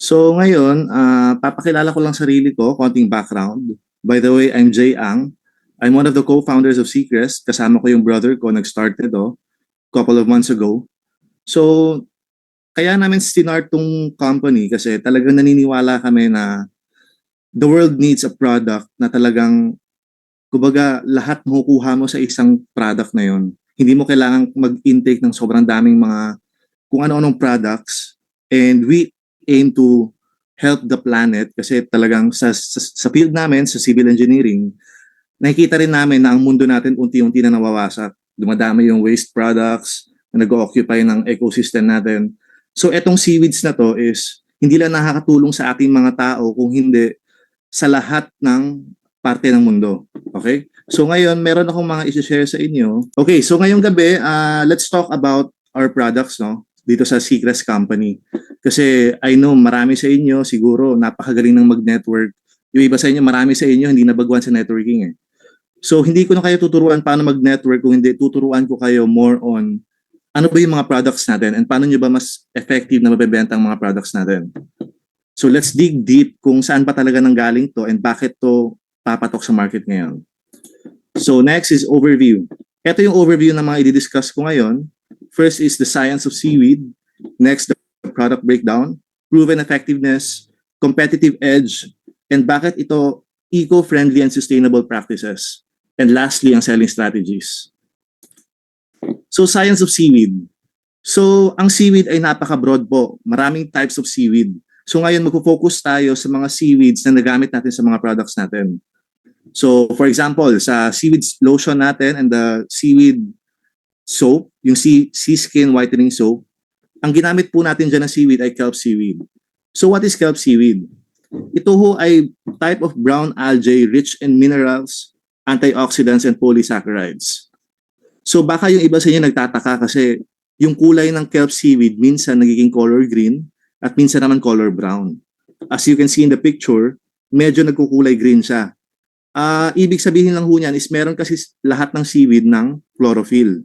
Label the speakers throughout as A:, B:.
A: So ngayon, papakilala ko lang sarili ko, konting background. By the way, I'm Jay Ang. I'm one of the co-founders of Seacrest. Kasama ko yung brother ko, nag-started couple of months ago. So, kaya namin start tong company kasi talagang naniniwala kami na the world needs a product na talagang, kumbaga, lahat makukuha mo sa isang product na yon. Hindi mo kailangan mag-intake ng sobrang daming mga kung ano-anong products, and we aim to help the planet kasi talagang sa field namin, sa civil engineering, nakikita rin namin na ang mundo natin unti-unti na nawawasak. Dumadami yung waste products na nag-occupy ng ecosystem natin. So etong seaweeds na to is hindi lang nakakatulong sa ating mga tao kung hindi sa lahat ng parte ng mundo. Okay? So ngayon, meron akong mga i-share sa inyo. Okay, so ngayong gabi, let's talk about our products, no? Dito sa Seacrest Company. Kasi I know marami sa inyo siguro napakagaling ng mag-network. Yung iba sa inyo, marami sa inyo hindi nabagwan sa networking eh. So hindi ko na kayo tuturuan paano mag-network, kung hindi tuturuan ko kayo more on ano ba yung mga products natin and paano nyo ba mas effective na mabebenta ang mga products natin. So let's dig deep kung saan pa talaga nanggaling to and bakit to papatok sa market ngayon. So next is overview. Ito yung overview ng mga i-discuss ko ngayon. First is the science of seaweed. Next, the product breakdown, proven effectiveness, competitive edge, and bakit ito eco-friendly and sustainable practices. And lastly, ang selling strategies. So science of seaweed. So ang seaweed ay napaka-broad po. Maraming types of seaweed. So ngayon magpo-focus tayo sa mga seaweeds na nagamit natin sa mga products natin. So for example, sa seaweed lotion natin and the seaweed soap, yung sea skin whitening soap, ang ginamit po natin dyan na seaweed ay kelp seaweed. So what is kelp seaweed? Ito ho ay type of brown algae rich in minerals, antioxidants, and polysaccharides. So baka yung iba sa inyo nagtataka kasi yung kulay ng kelp seaweed minsan nagiging color green at minsan naman color brown. As you can see in the picture, medyo nagkukulay green siya. Ibig sabihin lang ho niyan is meron kasi lahat ng seaweed ng chlorophyll.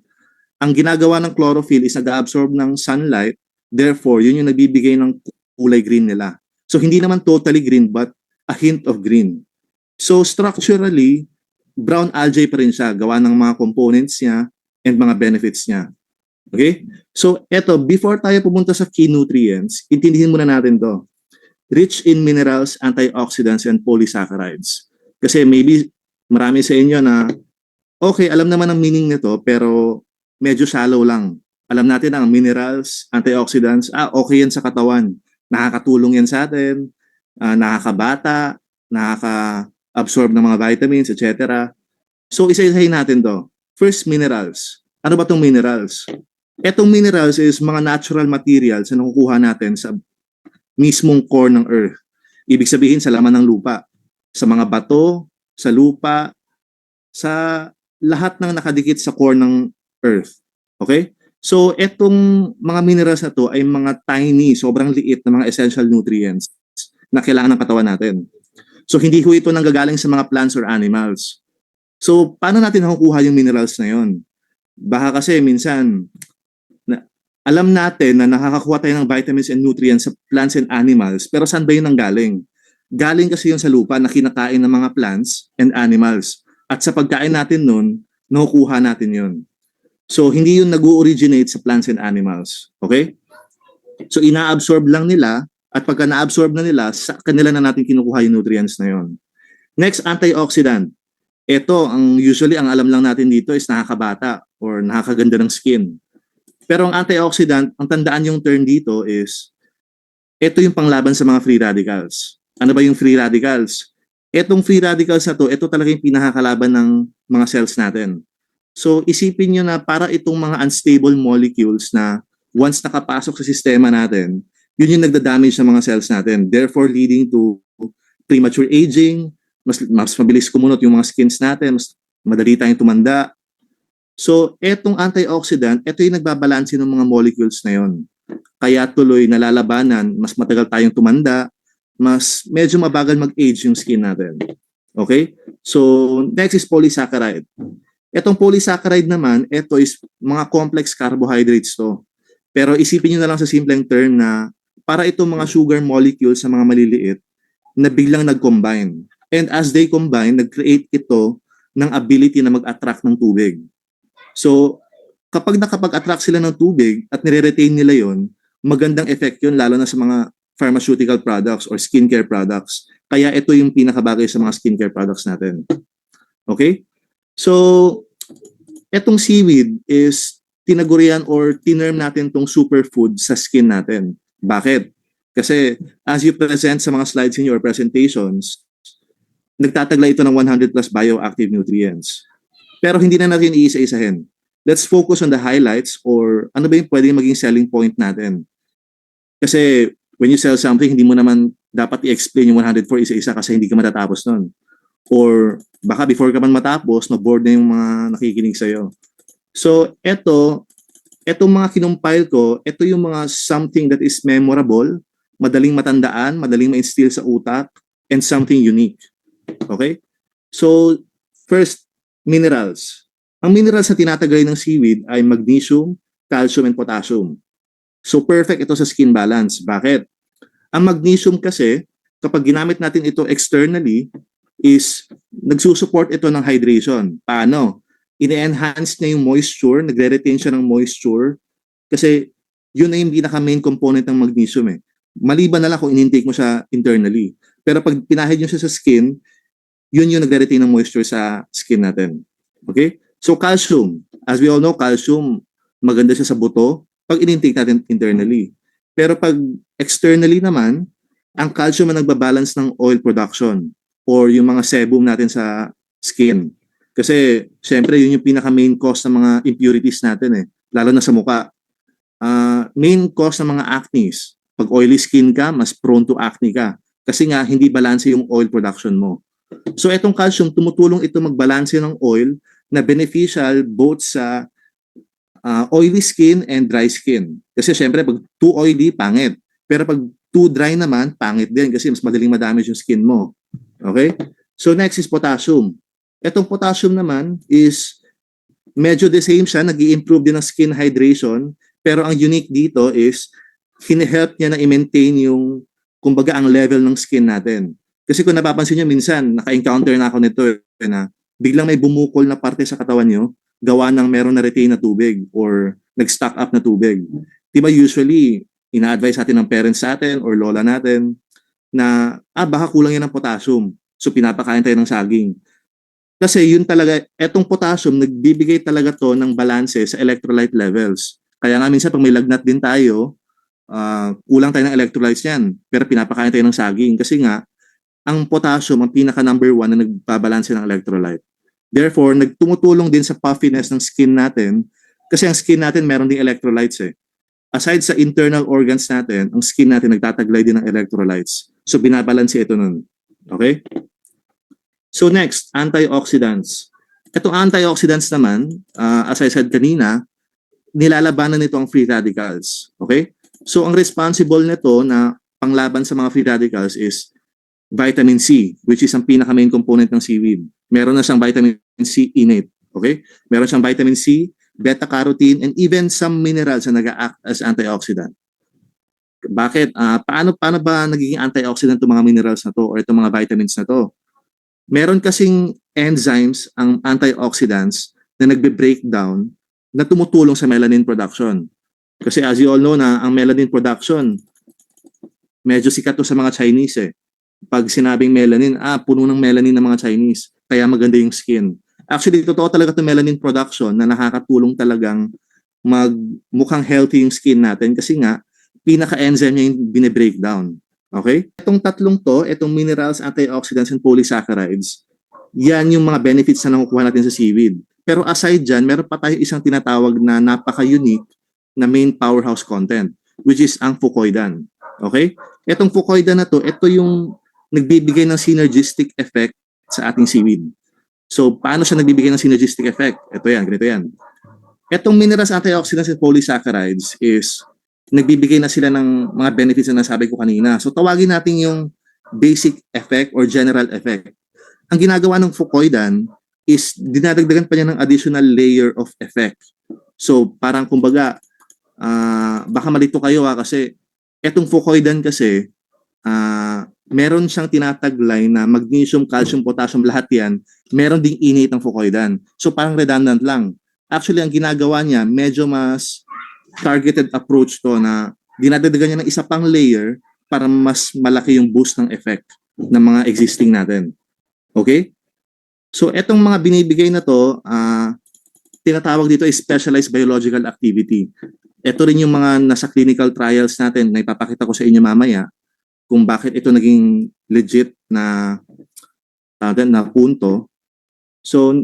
A: Ang ginagawa ng chlorophyll is nag-absorb ng sunlight, therefore yun yung nagbibigay ng kulay green nila. So hindi naman totally green but a hint of green. So structurally, brown algae pa rin siya, gawa ng mga components niya and mga benefits niya. Okay? So eto, before tayo pumunta sa key nutrients, intindihin muna natin to. Rich in minerals, antioxidants, and polysaccharides. Kasi maybe marami sa inyo na okay, alam naman ang meaning nito pero medyo shallow lang. Alam natin ang minerals, antioxidants, okay yan sa katawan. Nakakatulong yan sa atin, nakakabata, nakaka-absorb ng mga vitamins, etc. So isa-isahin natin to. First, minerals. Ano ba itong minerals? Etong minerals is mga natural materials na nakukuha natin sa mismong core ng earth. Ibig sabihin sa laman ng lupa. Sa mga bato, sa lupa, sa lahat ng nakadikit sa core ng earth. Okay? So, etong mga minerals na to ay mga tiny, sobrang liit na mga essential nutrients na kailangan ng katawan natin. So, hindi ho ito nanggagaling sa mga plants or animals. So, paano natin nakukuha yung minerals na yon? Baka kasi minsan, alam natin na nakakakuha tayo ng vitamins and nutrients sa plants and animals, pero saan ba yun nanggaling? Galing kasi yun sa lupa na kinakain ng mga plants and animals. At sa pagkain natin nun, nakukuha natin yun. So, hindi yun nag-originate sa plants and animals. Okay? So, ina-absorb lang nila at pagka na-absorb na nila, sa kanila na natin kinukuha yung nutrients na yun. Next, antioxidant. Ito, usually, ang alam lang natin dito is nakakabata or nakakaganda ng skin. Pero ang antioxidant, ang tandaan yung term dito is, ito yung panglaban sa mga free radicals. Ano ba yung free radicals? Etong free radicals na to, ito talaga yung pinakakalaban ng mga cells natin. So isipin nyo na para itong mga unstable molecules na once nakapasok sa sistema natin, yun yung nagda-damage sa mga cells natin. Therefore leading to premature aging, mas mabilis kumunot yung mga skins natin, mas madali tayong tumanda. So etong antioxidant, ito yung nagbabalanse ng mga molecules na yun. Kaya tuloy nalalabanan, mas matagal tayong tumanda, mas medyo mabagal mag-age yung skin natin. Okay? So, next is polysaccharide. Etong polysaccharide naman, ito is mga complex carbohydrates to. Pero isipin nyo na lang sa simpleng term na para itong mga sugar molecules sa mga maliliit na biglang nag-combine. And as they combine, nag-create ito ng ability na mag-attract ng tubig. So, kapag nakapag-attract sila ng tubig at nire-retain nila yon, magandang effect yun lalo na sa mga pharmaceutical products or skincare products. Kaya ito yung pinakabagay sa mga skincare products natin. Okay? So, etong seaweed is tinagurian or tinerm natin tong superfood sa skin natin. Bakit? Kasi as you present sa mga slides in your presentations, nagtataglay ito ng 100 plus bioactive nutrients. Pero hindi na natin iisa-isahin. Let's focus on the highlights or ano ba yung pwedeng maging selling point natin. Kasi when you sell something, hindi mo naman dapat i-explain yung 104 isa-isa kasi hindi ka matatapos nun. Or baka before ka man matapos, na-board na yung mga nakikinig sa'yo. So, etong mga kinumpile ko, ito yung mga something that is memorable, madaling matandaan, madaling ma-instill sa utak, and something unique. Okay? So, first, minerals. Ang minerals na tinataglay ng seaweed ay magnesium, calcium, and potassium. So, perfect ito sa skin balance. Bakit? Ang magnesium kasi, kapag ginamit natin ito externally, is nagsusupport ito ng hydration. Paano? Ine-enhance niya yung moisture, nagre-retain siya ng moisture, kasi yun na yung pinaka-main component ng magnesium eh. Maliban na lang kung in-intake mo siya internally. Pero pag pinahid nyo siya sa skin, yun yung nagre-retain ng moisture sa skin natin. Okay? So calcium, as we all know, calcium, maganda siya sa buto pag in-intake natin internally. Pero pag externally naman, ang calcium ang nagbabalance ng oil production or yung mga sebum natin sa skin. Kasi syempre yun yung pinaka-main cause ng mga impurities natin eh, lalo na sa mukha. Main cause ng mga acnes, pag oily skin ka, mas prone to acne ka. Kasi nga, hindi balanse yung oil production mo. So itong calcium, tumutulong ito magbalanse ng oil na beneficial both sa oily skin and dry skin. Kasi syempre, pag too oily, pangit. Pero pag too dry naman, pangit din kasi mas madaling madamage yung skin mo. Okay? So next is potassium. Itong potassium naman is medyo the same siya, nag-i-improve din ng skin hydration, pero ang unique dito is hine-help niya na i-maintain yung, kumbaga, ang level ng skin natin. Kasi kung napapansin niyo minsan, naka-encounter na ako nito na biglang may bumukol na parte sa katawan niyo, gawa ng meron na retain na tubig or nag-stock up na tubig. Diba usually, ina-advise natin ng parents natin or lola natin na, baka kulang yan ng potassium. So pinapakain tayo ng saging. Kasi yun talaga, etong potassium, nagbibigay talaga to ng balanse sa electrolyte levels. Kaya nga minsan pag may lagnat din tayo, kulang tayo ng electrolytes yan. Pero pinapakain tayo ng saging. Kasi nga, ang potassium, ang pinaka number 1 na nagbabalanse ng electrolyte. Therefore, nagtumutulong din sa puffiness ng skin natin kasi ang skin natin meron ding electrolytes eh. Aside sa internal organs natin, ang skin natin nagtataglay din ng electrolytes. So, binabalanse ito nun. Okay? So next, antioxidants. Itong antioxidants naman, as I said kanina, nilalabanan nito ang free radicals. Okay? So ang responsible nito na panglaban sa mga free radicals is vitamin C, which is ang pinaka-main component ng seaweed. Meron na siyang vitamin C innate. Okay? Meron siyang vitamin C, beta-carotene, and even some minerals na nag-act as antioxidant. Bakit? Paano ba nagiging antioxidant itong mga minerals na to or itong mga vitamins na to? Meron kasing enzymes ang antioxidants na nagbe-breakdown na tumutulong sa melanin production. Kasi as you all know na ang melanin production, medyo sikat to sa mga Chinese eh. Pag sinabing melanin, puno ng melanin ng mga Chinese. Kaya maganda yung skin. Actually, totoo talaga itong melanin production na nakakatulong talagang mukhang healthy yung skin natin kasi nga, pinaka-enzyme niya yung bine-breakdown. Okay? Itong tatlong to, itong minerals, antioxidants, and polysaccharides, yan yung mga benefits na nakukuha natin sa seaweed. Pero aside dyan, meron pa tayo isang tinatawag na napaka-unique na main powerhouse content, which is ang fucoidan. Okay? Itong fucoidan na to, ito yung nagbibigay ng synergistic effect sa ating seaweed. So, paano siya nagbibigay ng synergistic effect? Ito yan, ganito yan. Itong minerals, antioxidants, and polysaccharides is nagbibigay na sila ng mga benefits na nasabi ko kanina. So, tawagin natin yung basic effect or general effect. Ang ginagawa ng fucoidan is dinadagdagan pa niya ng additional layer of effect. So, parang kumbaga, baka malito kayo kasi Etong fucoidan kasi, meron siyang tinataglay na magnesium, calcium, potassium, lahat yan, meron ding innate ang fucoidan. So parang redundant lang. Actually, ang ginagawa niya, medyo mas targeted approach to na dinadagdagan niya ng isa pang layer para mas malaki yung boost ng effect ng mga existing natin. Okay? So etong mga binibigay na to, tinatawag dito ay specialized biological activity. Ito rin yung mga nasa clinical trials natin na ipapakita ko sa inyo mamaya kung bakit ito naging legit na punto. So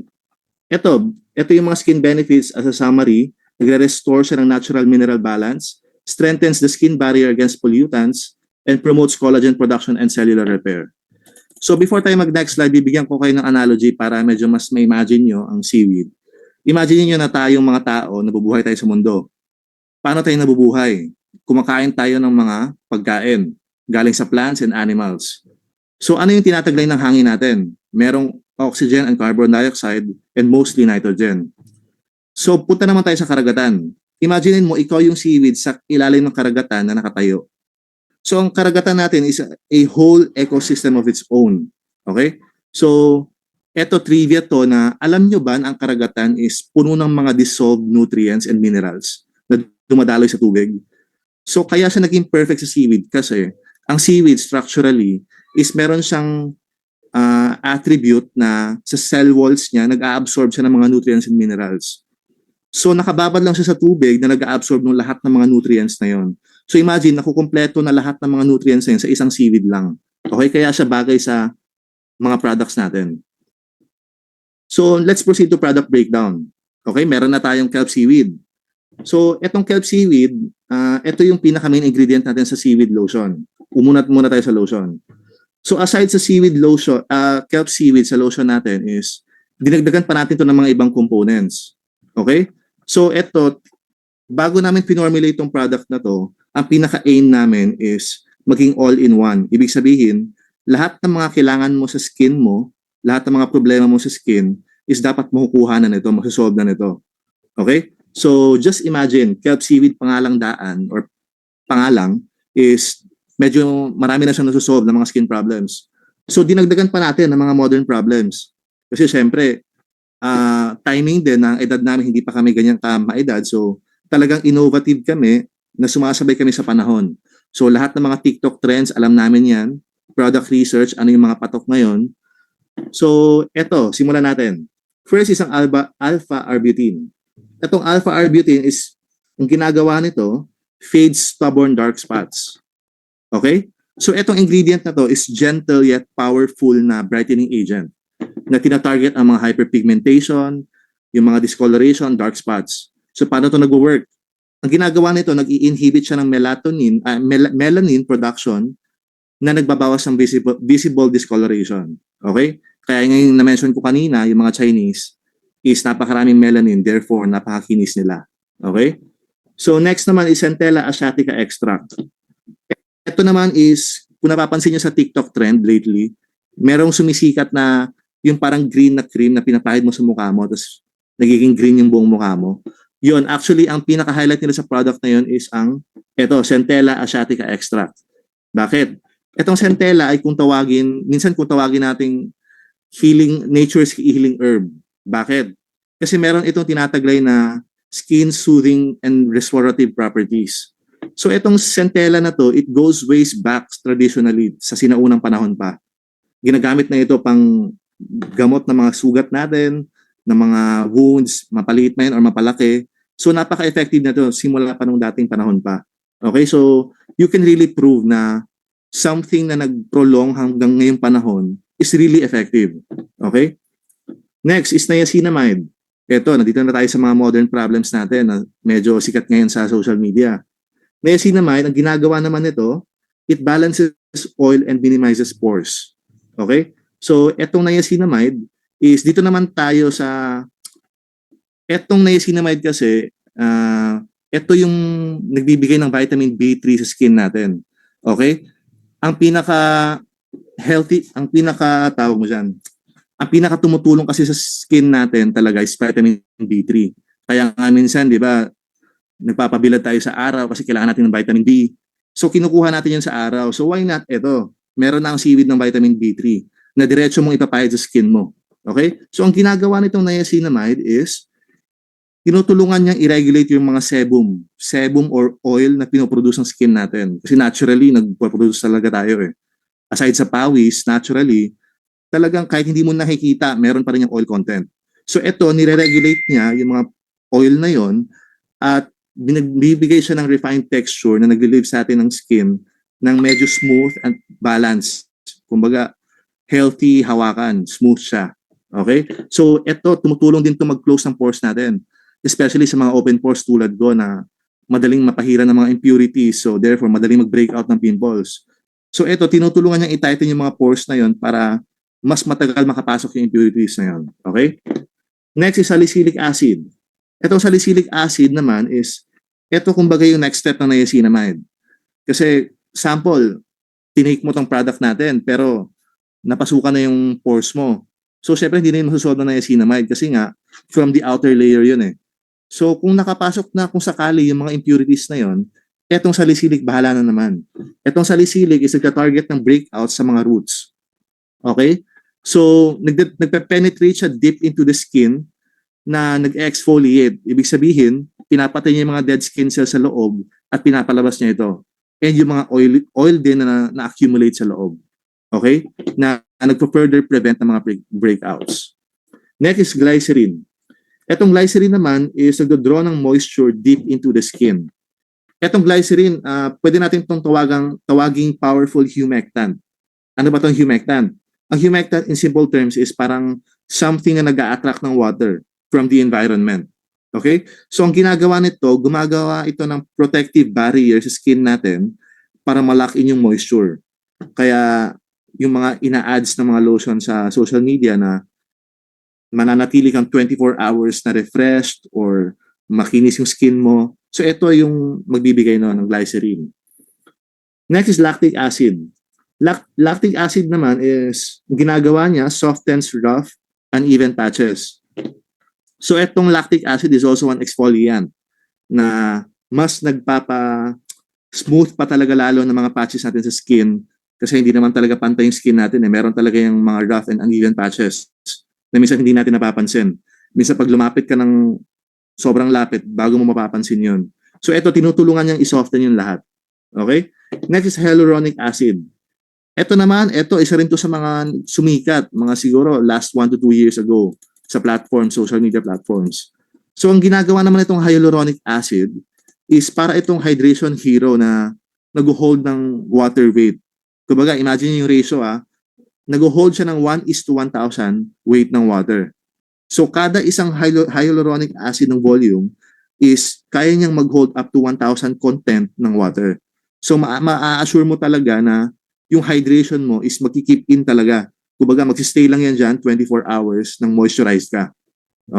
A: ito yung mga skin benefits as a summary. Nagre-restore siya ng natural mineral balance, strengthens the skin barrier against pollutants, and promotes collagen production and cellular repair. So before tayo mag-next slide, bibigyan ko kayo ng analogy para medyo mas ma-imagine nyo ang seaweed. Imagine niyo na tayong mga tao, nabubuhay tayo sa mundo. Paano tayo nabubuhay? Kumakain tayo ng mga pagkain galing sa plants and animals. So ano yung tinataglay ng hangin natin? Merong oxygen and carbon dioxide and mostly nitrogen. So punta naman tayo sa karagatan. Imagine mo ikaw yung seaweed sa ilalim ng karagatan na nakatayo. So ang karagatan natin is a whole ecosystem of its own. Okay? So eto trivia to na alam nyo ba na ang karagatan is puno ng mga dissolved nutrients and minerals na dumadaloy sa tubig. So kaya siya naging perfect sa seaweed kasi ang seaweed structurally is meron siyang attribute na sa cell walls niya nag-a-absorb siya ng mga nutrients and minerals. So nakababad lang siya sa tubig na nag-a-absorb ng lahat ng mga nutrients na yon. So imagine nakukumpleto na lahat ng mga nutrients na yun sa isang seaweed lang. Okay, kaya siya bagay sa mga products natin. So let's proceed to product breakdown. Okay, meron na tayong kelp seaweed. So etong kelp seaweed, ito yung pinaka main ingredient natin sa seaweed lotion. Umunat muna tayo sa lotion. So aside sa seaweed lotion, kelp seaweed sa lotion natin is dinagdagan pa natin to ng mga ibang components. Okay? So ito, bago namin pinormulate itong product na to, ang pinaka-aim namin is maging all-in-one. Ibig sabihin, lahat ng mga kailangan mo sa skin mo, lahat ng mga problema mo sa skin is dapat makukuha na nito, masasolve na nito. Okay? So just imagine, kelp seaweed pangalang daan or pangalang is medyo marami na siyang nasosolve ng mga skin problems. So dinagdagan pa natin ng mga modern problems. Kasi syempre, timing din ng edad namin, hindi pa kami ganyan ka-maedad. So talagang innovative kami na sumasabay kami sa panahon. So lahat ng mga TikTok trends, alam namin yan. Product research, ano yung mga patok ngayon. So eto, simulan natin. First is ang alpha-arbutin. Itong alpha-arbutin is, ang ginagawa nito, fades stubborn dark spots. Okay? So itong ingredient na to is gentle yet powerful na brightening agent na tina-target ang mga hyperpigmentation, yung mga discoloration, dark spots. So paano ito nag-work? Ang ginagawa nito, nag-i-inhibit siya ng melanin production na nagbabawas ng visible discoloration. Okay? Kaya ngayon na-mention ko kanina, yung mga Chinese is napakaraming melanin, therefore napakakinis nila. Okay? So next naman is Centella asiatica extract. Ito naman is, kung napapansin nyo sa TikTok trend lately, merong sumisikat na yung parang green na cream na pinapahid mo sa mukha mo, tapos nagiging green yung buong mukha mo. Yun, actually, ang pinaka-highlight nila sa product na yun is ang, Centella asiatica extract. Bakit? Itong Centella ay minsan kung tawagin nating nature's healing herb. Bakit? Kasi meron itong tinataglay na skin soothing and restorative properties. So itong Centella na to, it goes ways back traditionally sa sinaunang panahon pa. Ginagamit na ito pang gamot ng mga sugat natin, ng mga wounds, mapaliit man or mapalaki. So napaka-effective na ito simula pa nung dating panahon pa. Okay, so you can really prove na something na nag-prolong hanggang ngayong panahon is really effective. Okay? Next is niacinamide. Ito, nandito na tayo sa mga modern problems natin na medyo sikat ngayon sa social media. Niacinamide, ang ginagawa naman nito, it balances oil and minimizes pores. Okay? So, etong niacinamide is dito naman tayo sa etong niacinamide kasi ito yung nagbibigay ng vitamin B3 sa skin natin. Okay? Ang pinaka healthy, ang pinaka tawag mo diyan. Ang pinaka tumutulong kasi sa skin natin talaga is vitamin B3. Kaya nga minsan, 'di ba, nagpapabilad tayo sa araw kasi kailangan natin ng vitamin B. So kinukuha natin yan sa araw. So why not ito? Meron na ang seaweed ng vitamin B3 na diretso mong ipapahid sa skin mo. Okay? So ang ginagawa nitong niacinamide is tinutulungan niyang i-regulate yung mga sebum or oil na pinoproduce ng skin natin. Kasi naturally, nagpo-produce talaga tayo eh. Aside sa pawis, naturally, talagang kahit hindi mo nakikita, meron pa rin yung oil content. So ito, nire-regulate niya yung mga oil na yon at bibigay siya ng refined texture na nag-relieve sa atin ng skin ng medyo smooth and balanced. Kumbaga, healthy hawakan, smooth siya. Okay? So ito, tumutulong din to mag-close ng pores natin. Especially sa mga open pores tulad ko na madaling mapahira ng mga impurities. So therefore, madaling mag-break out ng pimples. So ito, tinutulungan niyang i-tighten yung mga pores na yon para mas matagal makapasok yung impurities na yon. Okay? Next is salicylic acid. Itong salicylic acid naman is, ito kumbaga yung next step ng niacinamide. Kasi sample, tinake mo tong product natin pero napasukan na yung pores mo. So syempre hindi na yung masusolve ng niacinamide kasi nga from the outer layer yun eh. So kung nakapasok na kung sakali yung mga impurities na yon, etong salicylic bahala na naman. Etong salicylic is nagka-target ng breakout sa mga roots. Okay? So nagpe-penetrate siya deep into the skin na nag-exfoliate. Ibig sabihin, pinapatay niya yung mga dead skin cells sa loob at pinapalabas niya ito. And yung mga oil din na-accumulate sa loob. Okay? Na nagpo-further prevent ng mga breakouts. Next is glycerin. Etong glycerin naman is nagdo-draw ng moisture deep into the skin. Etong glycerin, pwede natin itong tawaging powerful humectant. Ano ba itong humectant? Ang humectant in simple terms is parang something na nag-a-attract ng water from the environment. Okay? So ang ginagawa nito, gumagawa ito ng protective barrier sa skin natin para ma-lock in yung moisture. Kaya yung mga ina-ads ng mga lotion sa social media na mananatili kang 24 hours na refreshed or makinis yung skin mo. So ito yung magbibigay ng glycerin. Next is lactic acid. Lactic acid naman is ginagawa niya softens rough, uneven patches. So itong lactic acid is also an exfoliant na mas nagpapa-smooth pa talaga lalo ng mga patches natin sa skin kasi hindi naman talaga pantay yung skin natin eh. Meron talaga yung mga rough and uneven patches na minsan hindi natin napapansin. Minsan pag lumapit ka ng sobrang lapit, bago mo mapapansin yun. So ito, tinutulungan niyang isoften yung lahat. Okay? Next is hyaluronic acid. Ito naman, isa rin to sa mga sumikat, mga siguro last 1 to 2 years ago sa platform, social media platforms. So ang ginagawa naman itong hyaluronic acid is para itong hydration hero na nag-hold ng water weight. Kumbaga, imagine yung ratio nag-hold siya ng 1:1,000 weight ng water. So kada isang hyaluronic acid ng volume is kaya niyang mag-hold up to 1,000 content ng water. So ma-assure mo talaga na yung hydration mo is magki-keep in talaga. Kumbaga magsi-stay lang yan dyan 24 hours nang moisturized ka.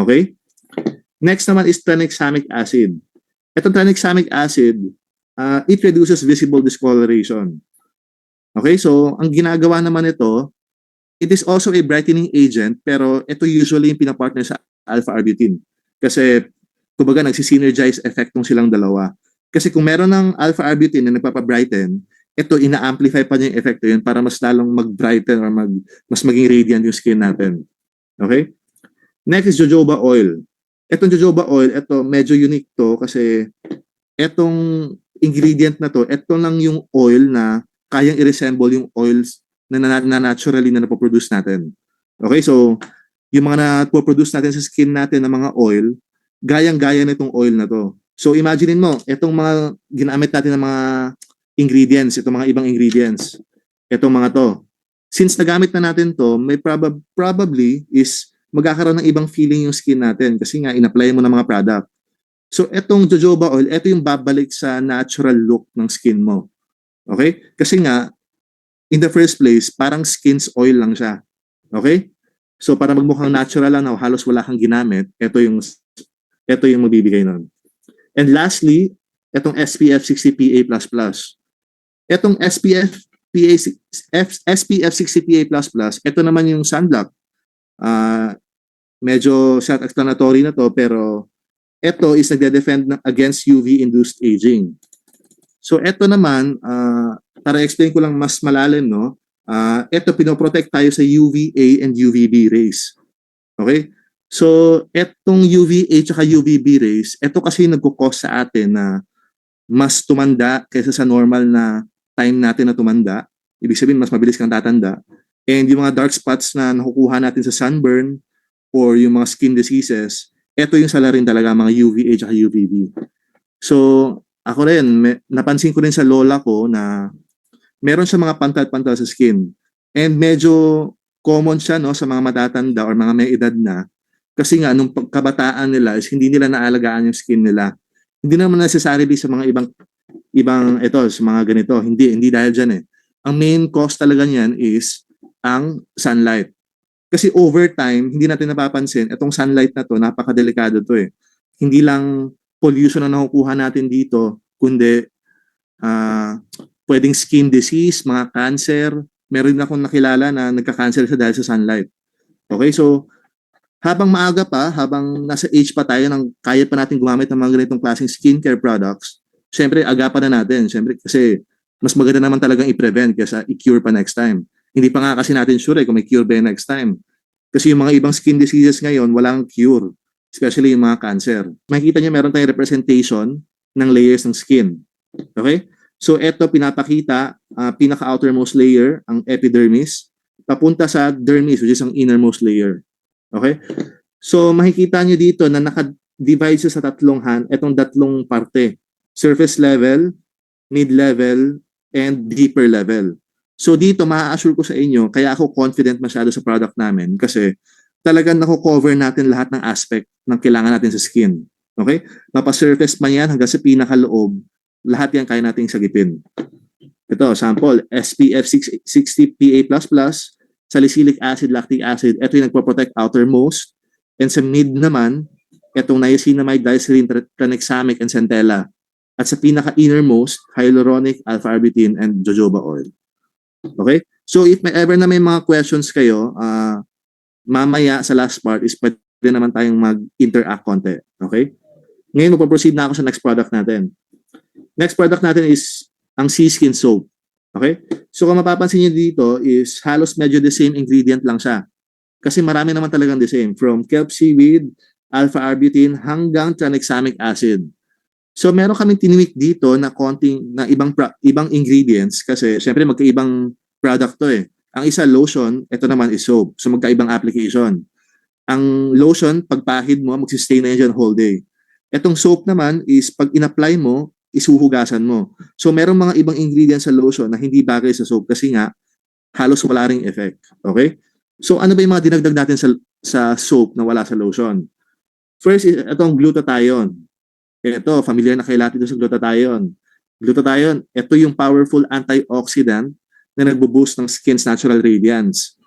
A: Okay? Next naman is tranexamic acid. Itong tranexamic acid, it reduces visible discoloration. Okay, so ang ginagawa naman ito, it is also a brightening agent, pero ito usually yung pinapartner sa alpha-arbutin. Kasi, kumbaga, nagsisynergize effect tong silang dalawa. Kasi kung meron ng alpha-arbutin na nagpapabrighten, ito, ina-amplify pa niya yung effect yun para mas lalong mag-brighten or mas maging radiant yung skin natin. Okay? Next is jojoba oil. Itong jojoba oil, ito medyo unique to kasi itong ingredient na to, ito lang yung oil na kayang i-resemble yung oils na naturally na napoproduce natin. Okay, so yung mga napoproduce natin sa skin natin ng mga oil, gayang-gaya nitong oil na to. So imaginein mo, itong mga ginamit natin ng mga ingredients, itong mga ibang ingredients, itong mga to. Since nagamit na natin to, may probably is magkakaroon ng ibang feeling yung skin natin kasi nga in-apply mo ng mga product. So itong jojoba oil, ito yung babalik sa natural look ng skin mo. Okay? Kasi nga, in the first place, parang skin's oil lang siya. Okay? So para magmukhang natural lang na halos wala kang ginamit, ito yung magbibigay nun. And lastly, itong SPF 60 PA++. Itong SPF 60 PA++, ito naman yung sunblock. Medyo self-explanatory na to, pero ito is nagde-defend against UV-induced aging. So eto naman, para explain ko lang mas malalim, no? Eto, pinoprotect tayo sa UVA and UVB rays. Okay? So, etong UVA at UVB rays, eto kasi nagkukos sa atin na mas tumanda kaysa sa normal na time natin na tumanda. Ibig sabihin, mas mabilis kang tatanda. And yung mga dark spots na nakukuha natin sa sunburn or yung mga skin diseases, eto yung sala rin talaga, mga UVA at UVB. So, ako rin, napansin ko rin sa lola ko na meron siya mga pantal-pantal sa skin. And medyo common siya, no, sa mga matatanda or mga may edad na. Kasi nga, nung kabataan nila is hindi nila naalagaan yung skin nila. Hindi naman necessarily sa mga ibang ito, sa mga ganito. Hindi dahil dyan eh. Ang main cause talaga niyan is ang sunlight. Kasi over time, hindi natin napapansin, itong sunlight na to, napakadelikado to eh. Hindi lang pollution na nakukuha natin dito, kundi pwedeng skin disease, mga cancer. Meron din akong nakilala na nagka-cancer siya dahil sa sunlight. Okay, so habang maaga pa, habang nasa age pa tayo, nang kaya pa natin gumamit ng mga ganitong klaseng skincare products, syempre agapan na natin. Syempre kasi mas maganda naman talagang i-prevent kaysa i-cure pa next time. Hindi pa nga kasi natin sure kung may cure ba next time. Kasi yung mga ibang skin diseases ngayon, walang cure. Especially yung mga cancer. Makikita niyo meron tayong representation ng layers ng skin. Okay? So eto pinapakita, pinaka-outermost layer, ang epidermis, papunta sa dermis, which is ang innermost layer. Okay? So makikita niyo dito na naka-divide siya sa etong tatlong parte. Surface level, mid-level, and deeper level. So dito, ma-assure ko sa inyo, kaya ako confident masyado sa product namin kasi talagang nako-cover natin lahat ng aspect ng kailangan natin sa skin. Okay? Mapa-surface man yan hanggang sa pinakaloob, lahat yan kaya nating sagipin. Ito, sample, SPF 60 PA++, salicylic acid, lactic acid, ito yung nagpo-protect outermost. And sa mid naman, itong niacinamide, glycerin, tranexamic, and centella. At sa pinaka-innermost, hyaluronic, alpha-arbutin, and jojoba oil. Okay? So if may ever na may mga questions kayo, mamaya sa last part is pwede naman tayong mag-interact konti. Okay? Ngayon, magpo-proceed na ako sa next product natin. Next product natin is ang Sea Skin Soap. Okay? So kung mapapansin niyo dito is halos medyo the same ingredient lang siya. Kasi marami naman talagang the same. From kelp seaweed, alpha-arbutin, hanggang tranexamic acid. So meron kaming tinwik dito na konting na ibang ingredients kasi syempre magkaibang product to eh. Ang isa lotion, ito naman is soap. So magkaibang application. Ang lotion, pagpahid mo, magsistay na yan whole day. Etong soap naman is pag in-apply mo, isuhugasan mo. So merong mga ibang ingredients sa lotion na hindi bagay sa soap kasi nga halos wala ring effect. Okay? So ano ba yung mga dinagdag natin sa soap na wala sa lotion? First is itong glutathione. Ito, familiar na kayo lahat dito sa glutathione. Glutathione, ito yung powerful antioxidant na nagbo-boost ng skin's natural radiance.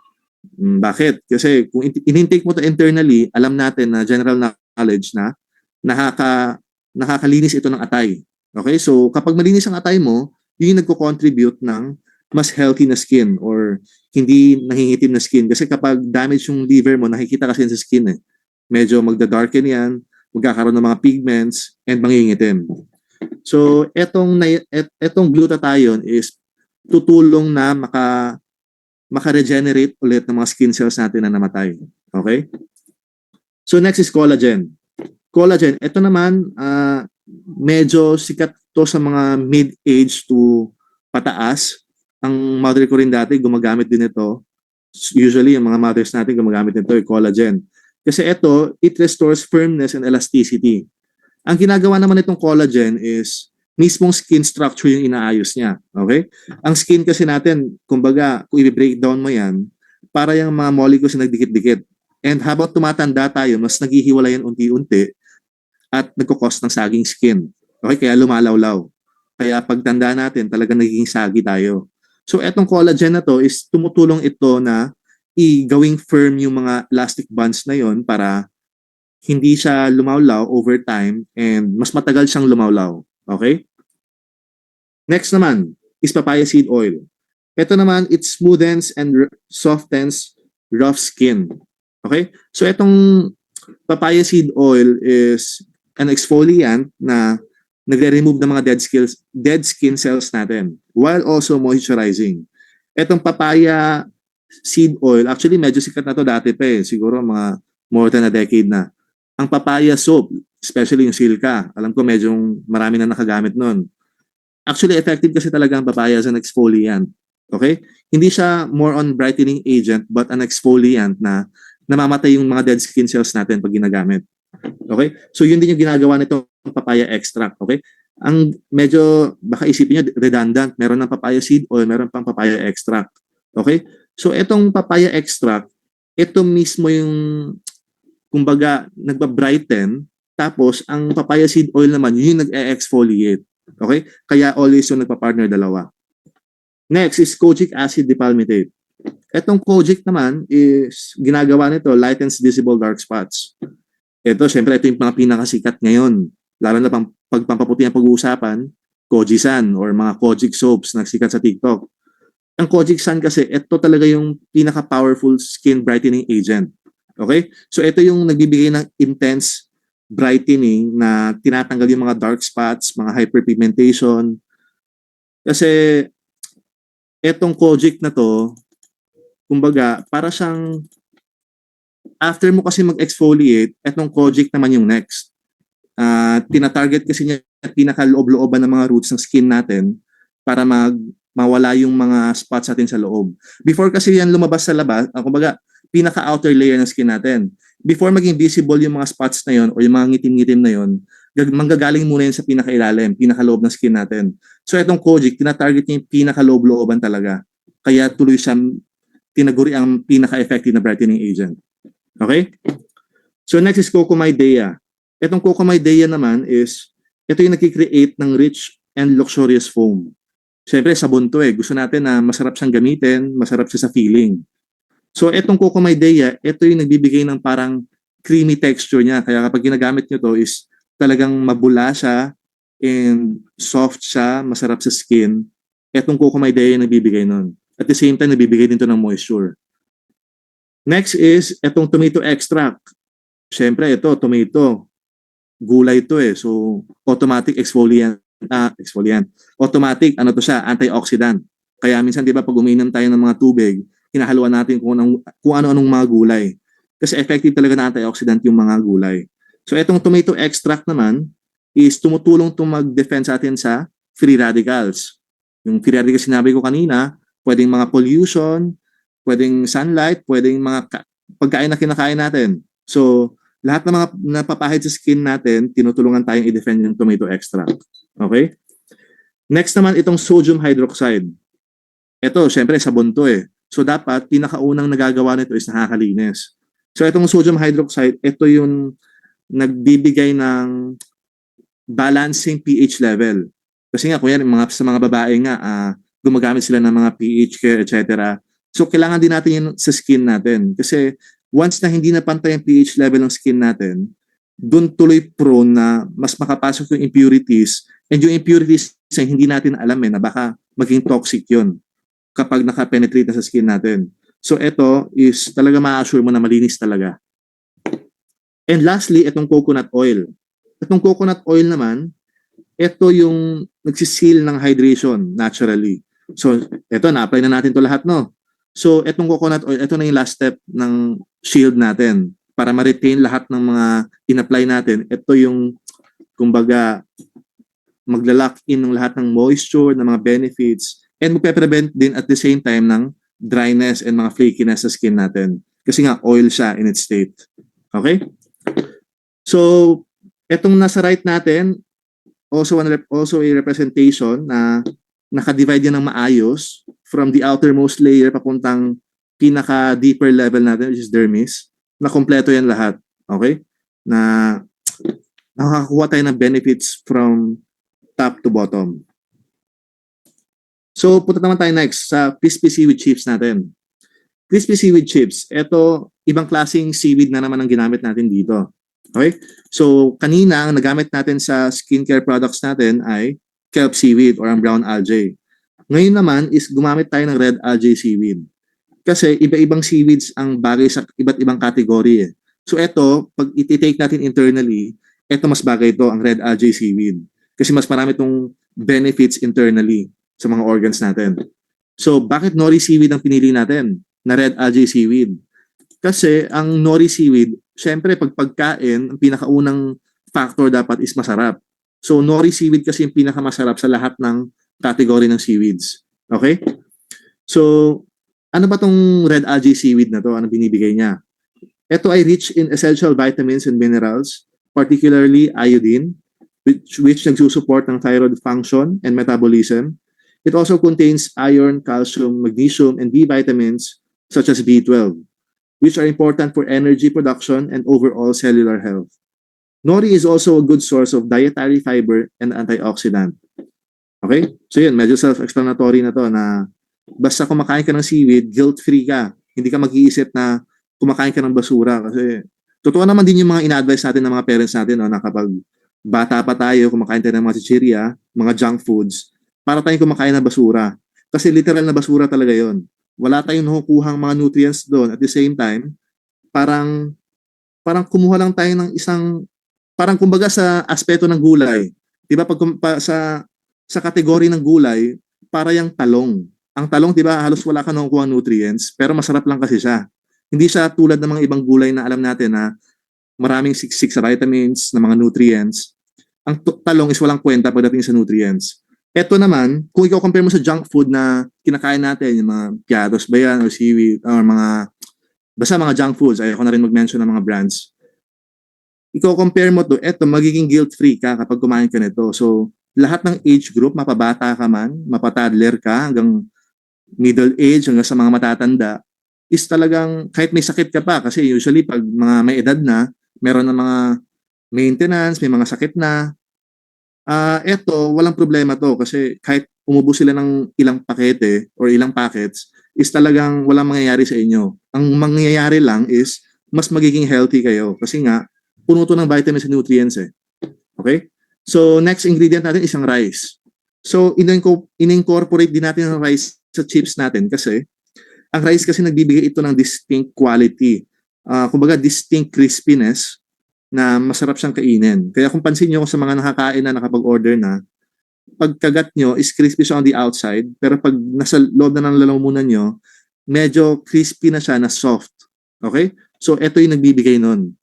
A: Bakit? Kasi kung in-intake mo to internally, alam natin na general knowledge na nakakalinis ito ng atay. Okay? So, kapag malinis ang atay mo, yun yung nagko-contribute ng mas healthy na skin or hindi nangingitim na skin. Kasi kapag damage yung liver mo, nakikita kasi sa skin eh. Medyo magda-darken yan, magkakaroon ng mga pigments, and mangingitim. So, etong glutathione is tutulong na maka-regenerate ulit ng mga skin cells natin na namatay. Okay? So, next is collagen. Collagen, ito naman, medyo sikat to sa mga mid-age to pataas. Ang mother ko rin dati, gumagamit din ito. Usually, yung mga mothers natin gumagamit nito, yung collagen. Kasi ito, it restores firmness and elasticity. Ang ginagawa naman itong collagen is mismong skin structure yung inaayos niya. Okay? Ang skin kasi natin, kumbaga, kung i-breakdown mo yan, para yung mga molecules na nagdikit-dikit. And habang tumatanda tayo, mas naghihiwalay yan unti-unti at nagkukos ng saging skin. Okay? Kaya lumalawlaw. Kaya pagtanda natin, talagang nagiging sagi tayo. So, etong collagen na to is tumutulong ito na gawing firm yung mga elastic bands na yon para hindi siya lumawlaw over time and mas matagal siyang lumawlaw. Okay? Next naman is papaya seed oil. Ito naman, it smoothens and softens rough skin. Okay? So itong papaya seed oil is an exfoliant na nagre-remove ng mga dead skin cells natin while also moisturizing. Etong papaya seed oil, actually medyo sikat na to dati pa eh, siguro mga more than a decade na. Ang papaya soap, especially yung Silka, alam ko medyo marami na nakagamit nun. Actually, effective kasi talaga ang papaya as an exfoliant. Okay? Hindi siya more on brightening agent but an exfoliant na namamatay yung mga dead skin cells natin pag ginagamit. Okay? So yun din yung ginagawa nito papaya extract. Okay? Ang medyo, baka isipin nyo, redundant. Meron ng papaya seed oil, meron pang papaya extract. Okay? So itong papaya extract, ito mismo yung, kumbaga, nagba-brighten. Tapos, ang papaya seed oil naman, yun yung nag-exfoliate. Okay? Kaya always yung nagpa-partner dalawa. Next is kojic acid dipalmitate. Etong kojic naman is ginagawa nito, lightens visible dark spots. Ito, syempre, ito yung mga pinakasikat ngayon. Lalo na pag pampaputi ang pag-uusapan, Kojisan or mga kojic soaps na sikat sa TikTok. Ang kojic san kasi, ito talaga yung pinaka-powerful skin brightening agent. Okay? So, ito yung nagbibigay ng intense brightening na tinatanggal yung mga dark spots, mga hyperpigmentation. Kasi, etong kojic na to, kumbaga, para siyang, after mo kasi mag-exfoliate, etong kojic naman yung next. Tina-target kasi niya pinaka-loob-looban ng mga roots ng skin natin para mawala yung mga spots natin sa loob. Before kasi yan lumabas sa labas, kumbaga, pinaka-outer layer ng skin natin. Before maging visible yung mga spots na yon o yung mga ngitim-ngitim na yon, manggagaling muna yun sa pinaka-ilalim, pinaka-loob ng skin natin. So itong kojic, tina-target niya yung pinaka-loob-looban talaga. Kaya tuloy siyang tinaguri ang pinaka-effective na brightening agent. Okay? So next is Cocomidea. Itong Cocomidea naman is, ito yung nagkikreate ng rich and luxurious foam. Siyempre, sabon to eh. Gusto natin na masarap siyang gamitin, masarap siya sa feeling. So itong Cocomidea, ito yung nagbibigay ng parang creamy texture niya. Kaya kapag ginagamit nyo to is talagang mabula siya and soft siya, masarap sa skin. Itong Cocomidea yung nagbibigay nun. At the same time, nabibigay din to ng moisture. Next is itong tomato extract. Siyempre, ito, tomato. Gulay to eh. So, automatic exfoliant. Automatic, ano to siya, antioxidant. Kaya minsan, di ba, pag uminom tayo ng mga tubig, hinahaluan natin kung ano-anong mga gulay. Kasi effective talaga na antioxidant yung mga gulay. So, itong tomato extract naman is tumutulong to mag-defend sa atin sa free radicals. Yung free radicals sinabi ko kanina, pwedeng mga pollution, pwedeng sunlight, pwedeng mga pagkain na kinakain natin. So, lahat ng mga napapahid sa skin natin, tinutulungan tayong i-defend yung tomato extract. Okay? Next naman, itong sodium hydroxide. Ito, syempre, sabon to eh. So, dapat, pinakaunang nagagawa nito is nakakalinis. So, itong sodium hydroxide, ito yung nagbibigay ng balancing pH level. Kasi nga, kuya, sa mga babae nga, gumagamit sila ng mga pH care, etc. So, kailangan din natin yun sa skin natin. Kasi, once na hindi na pantay ang pH level ng skin natin, doon tuloy prone na mas makapasok yung impurities. And yung impurities na hindi natin alam na baka maging toxic yun kapag naka-penetrate na sa skin natin. So, ito is talaga ma-assure mo na malinis talaga. And lastly, itong coconut oil. Itong coconut oil naman, ito yung nagsiseal ng hydration naturally. So, ito, na-apply na natin to lahat, no? So, itong coconut oil, ito na yung last step ng shield natin para ma-retain lahat ng mga in-apply natin. Ito yung, kumbaga, magla-lock in ng lahat ng moisture, ng mga benefits, and magpe-prevent din at the same time ng dryness and mga flakiness sa skin natin. Kasi nga, oil siya in its state. Okay? So, itong nasa right natin, also a representation na naka-divide yan ng maayos from the outermost layer papuntang pinaka-deeper level natin, which is dermis, na kompleto yan lahat. Okay? Na nakakakuha tayo ng benefits from top to bottom. So, punta naman tayo next sa crispy seaweed chips natin. Crispy seaweed chips, ito, ibang klaseng seaweed na naman ang ginamit natin dito. Okay? So, kanina, ang nagamit natin sa skincare products natin ay kelp seaweed or ang brown algae. Ngayon naman is gumamit tayo ng red algae seaweed. Kasi iba-ibang seaweeds ang bagay sa iba't ibang category eh. So ito, pag iti-take natin internally, ito mas bagay ito, ang red algae seaweed. kasi mas marami itong benefits internally sa mga organs natin. So, bakit nori seaweed ang pinili natin na red algae seaweed? Kasi ang nori seaweed, syempre pag pagkain, ang pinakaunang factor dapat is masarap. So, nori seaweed kasi yung pinakamasarap sa lahat ng category ng seaweeds. Okay? So, ano ba tong red algae seaweed na to? Ano binibigay niya? Ito ay rich in essential vitamins and minerals, particularly iodine, which nagsusupport ng thyroid function and metabolism. It also contains iron, calcium, magnesium, and B vitamins such as B12, which are important for energy production and overall cellular health. Nori is also a good source of dietary fiber and antioxidant. Okay? So yun, medyo self-explanatory na to na basta kumakain ka ng seaweed, guilt-free ka. Hindi ka mag-iisip na kumakain ka ng basura kasi totoo naman din yung mga ina-advise natin ng mga parents natin no, na kapag bata pa tayo, kumakain tayo ng mga chichirya, mga junk foods, para tayong kumakain ng basura. Kasi literal na basura talaga yon. Wala tayong nakukuhang mga nutrients doon. At the same time, parang kumuha lang tayo ng isang, parang kumbaga sa aspeto ng gulay. Di ba sa kategory ng gulay, para yung talong. Ang talong, di ba, halos wala ka nakukuha nutrients, pero masarap lang kasi siya. Hindi siya tulad ng mga ibang gulay na alam natin na maraming siksik sa vitamins, na mga nutrients. Ang talong is walang kwenta pagdating sa nutrients. Ito naman, kung ikaw compare mo sa junk food na kinakain natin, yung mga piatos ba yan, or seaweed, or basta mga junk foods, ayoko na rin mag-mention ng mga brands. Ikaw compare mo to, eto, magiging guilt-free ka kapag kumain ka nito. So, lahat ng age group, mapabata ka man, mapatadler ka, hanggang middle age, hanggang sa mga matatanda, is talagang, kahit may sakit ka pa, kasi usually pag mga may edad na, meron na mga maintenance, may mga sakit na, eto, walang problema to, kasi kahit umubos sila ng ilang pakete or ilang packets, is talagang walang mangyayari sa inyo. Ang mangyayari lang is, mas magiging healthy kayo. Kasi nga, puno to ng vitamins and nutrients eh. Okay? So, next ingredient natin is ang rice. So, in-incorporate din natin ang rice sa chips natin kasi ang rice kasi nagbibigay ito ng distinct quality. Kumbaga, distinct crispiness na masarap siyang kainin. Kaya kung pansin nyo sa mga nakakain na nakapag-order na, pagkagat nyo is crispy siya on the outside, pero pag nasa loob na ng lalamunan nyo, medyo crispy na siya na soft. Okay? So, ito yung nagbibigay nun.